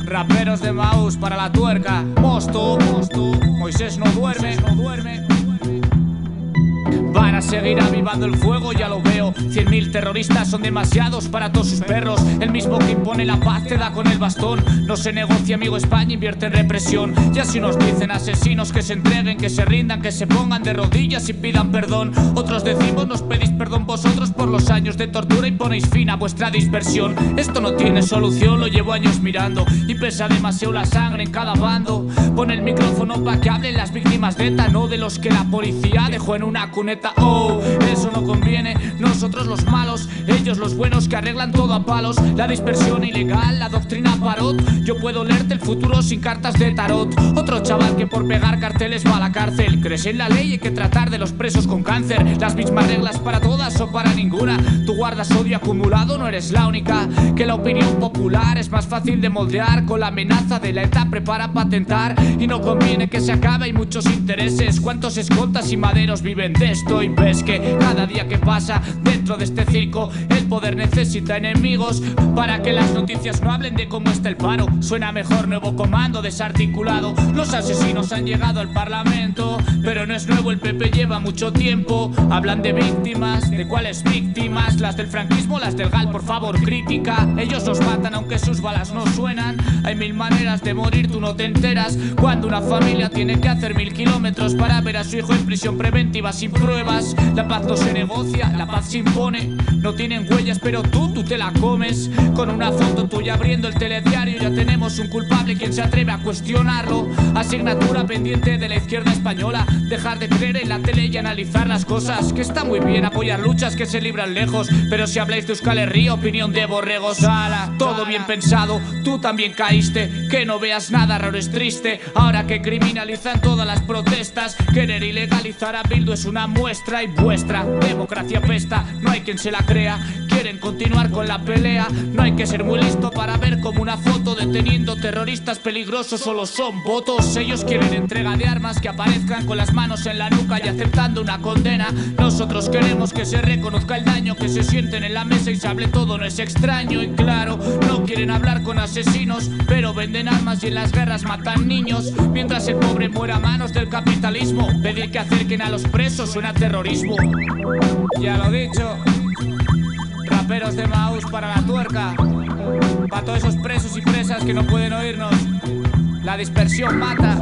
Raperos de Maús para la tuerca. Mosto, Moisés no duerme. Van a seguir avivando el fuego, ya lo veo. 100.000 terroristas son demasiados para todos sus perros. El mismo que impone la paz te da con el bastón. No se negocia, amigo, España invierte en represión. Ya si nos dicen asesinos que se entreguen, que se rindan, que se pongan de rodillas y pidan perdón. Otros decimos, nos pedís perdón vosotros por los años de tortura y ponéis fin a vuestra dispersión. Esto no tiene solución, lo llevo años mirando, y pesa demasiado la sangre en cada bando. Pon el micrófono pa' que hablen las víctimas de ETA, no de los que la policía dejó en una cuneta. Oh, eso no conviene. Nosotros los malos, ellos los buenos que arreglan todo a palos. La dispersión ilegal, la doctrina Parot. Yo puedo leerte el futuro sin cartas de tarot. Otro chaval que por pegar carteles va a la cárcel. Crees en la ley, hay que tratar de los presos con cáncer. Las mismas reglas para todas o para ninguna. Tú guardas odio acumulado, no eres la única. Que la opinión popular es más fácil de moldear. Con la amenaza de la ETA prepara patentar. Y no conviene que se acabe, hay muchos intereses. ¿Cuántos escoltas y maderos viven de esto? Y ves que cada día que pasa dentro de este circo el poder necesita enemigos para que las noticias no hablen de cómo está el paro. Suena mejor nuevo comando desarticulado. Los asesinos han llegado al parlamento, pero no es nuevo, el PP lleva mucho tiempo. Hablan de víctimas, ¿de cuáles víctimas? Las del franquismo, las del GAL, por favor, crítica. Ellos nos matan aunque sus balas no suenan. Hay mil maneras de morir, tú no te enteras. Cuando una familia tiene que hacer 1000 kilómetros para ver a su hijo en prisión preventiva sin pruebas. La paz no se negocia, la paz se impone. No tienen huellas pero tú te la comes. Con una foto tuya abriendo el telediario ya tenemos un culpable, quien se atreve a cuestionarlo. Asignatura pendiente de la izquierda española. Dejar de creer en la tele y analizar las cosas. Que está muy bien apoyar luchas que se libran lejos, pero si habláis de Euskal Herria, opinión de borregos. Ala, todo bien pensado, tú también caíste. Que no veas nada raro es triste. Ahora que criminalizan todas las protestas, querer ilegalizar a Bildu es una muestra. Y vuestra democracia pesta, no hay quien se la crea. Quieren continuar con la pelea. No hay que ser muy listo para ver como una foto deteniendo terroristas peligrosos solo son votos. Ellos quieren entrega de armas, que aparezcan con las manos en la nuca y aceptando una condena. Nosotros queremos que se reconozca el daño, que se sienten en la mesa y se hable todo, no es extraño. Y claro, no quieren hablar con asesinos, pero venden armas y en las guerras matan niños. Mientras el pobre muere a manos del capitalismo, pedir que acerquen a los presos suena a terrorismo. Ya lo dicho, raperos de Maús para la tuerca. Para todos esos presos y presas que no pueden oírnos. La dispersión mata.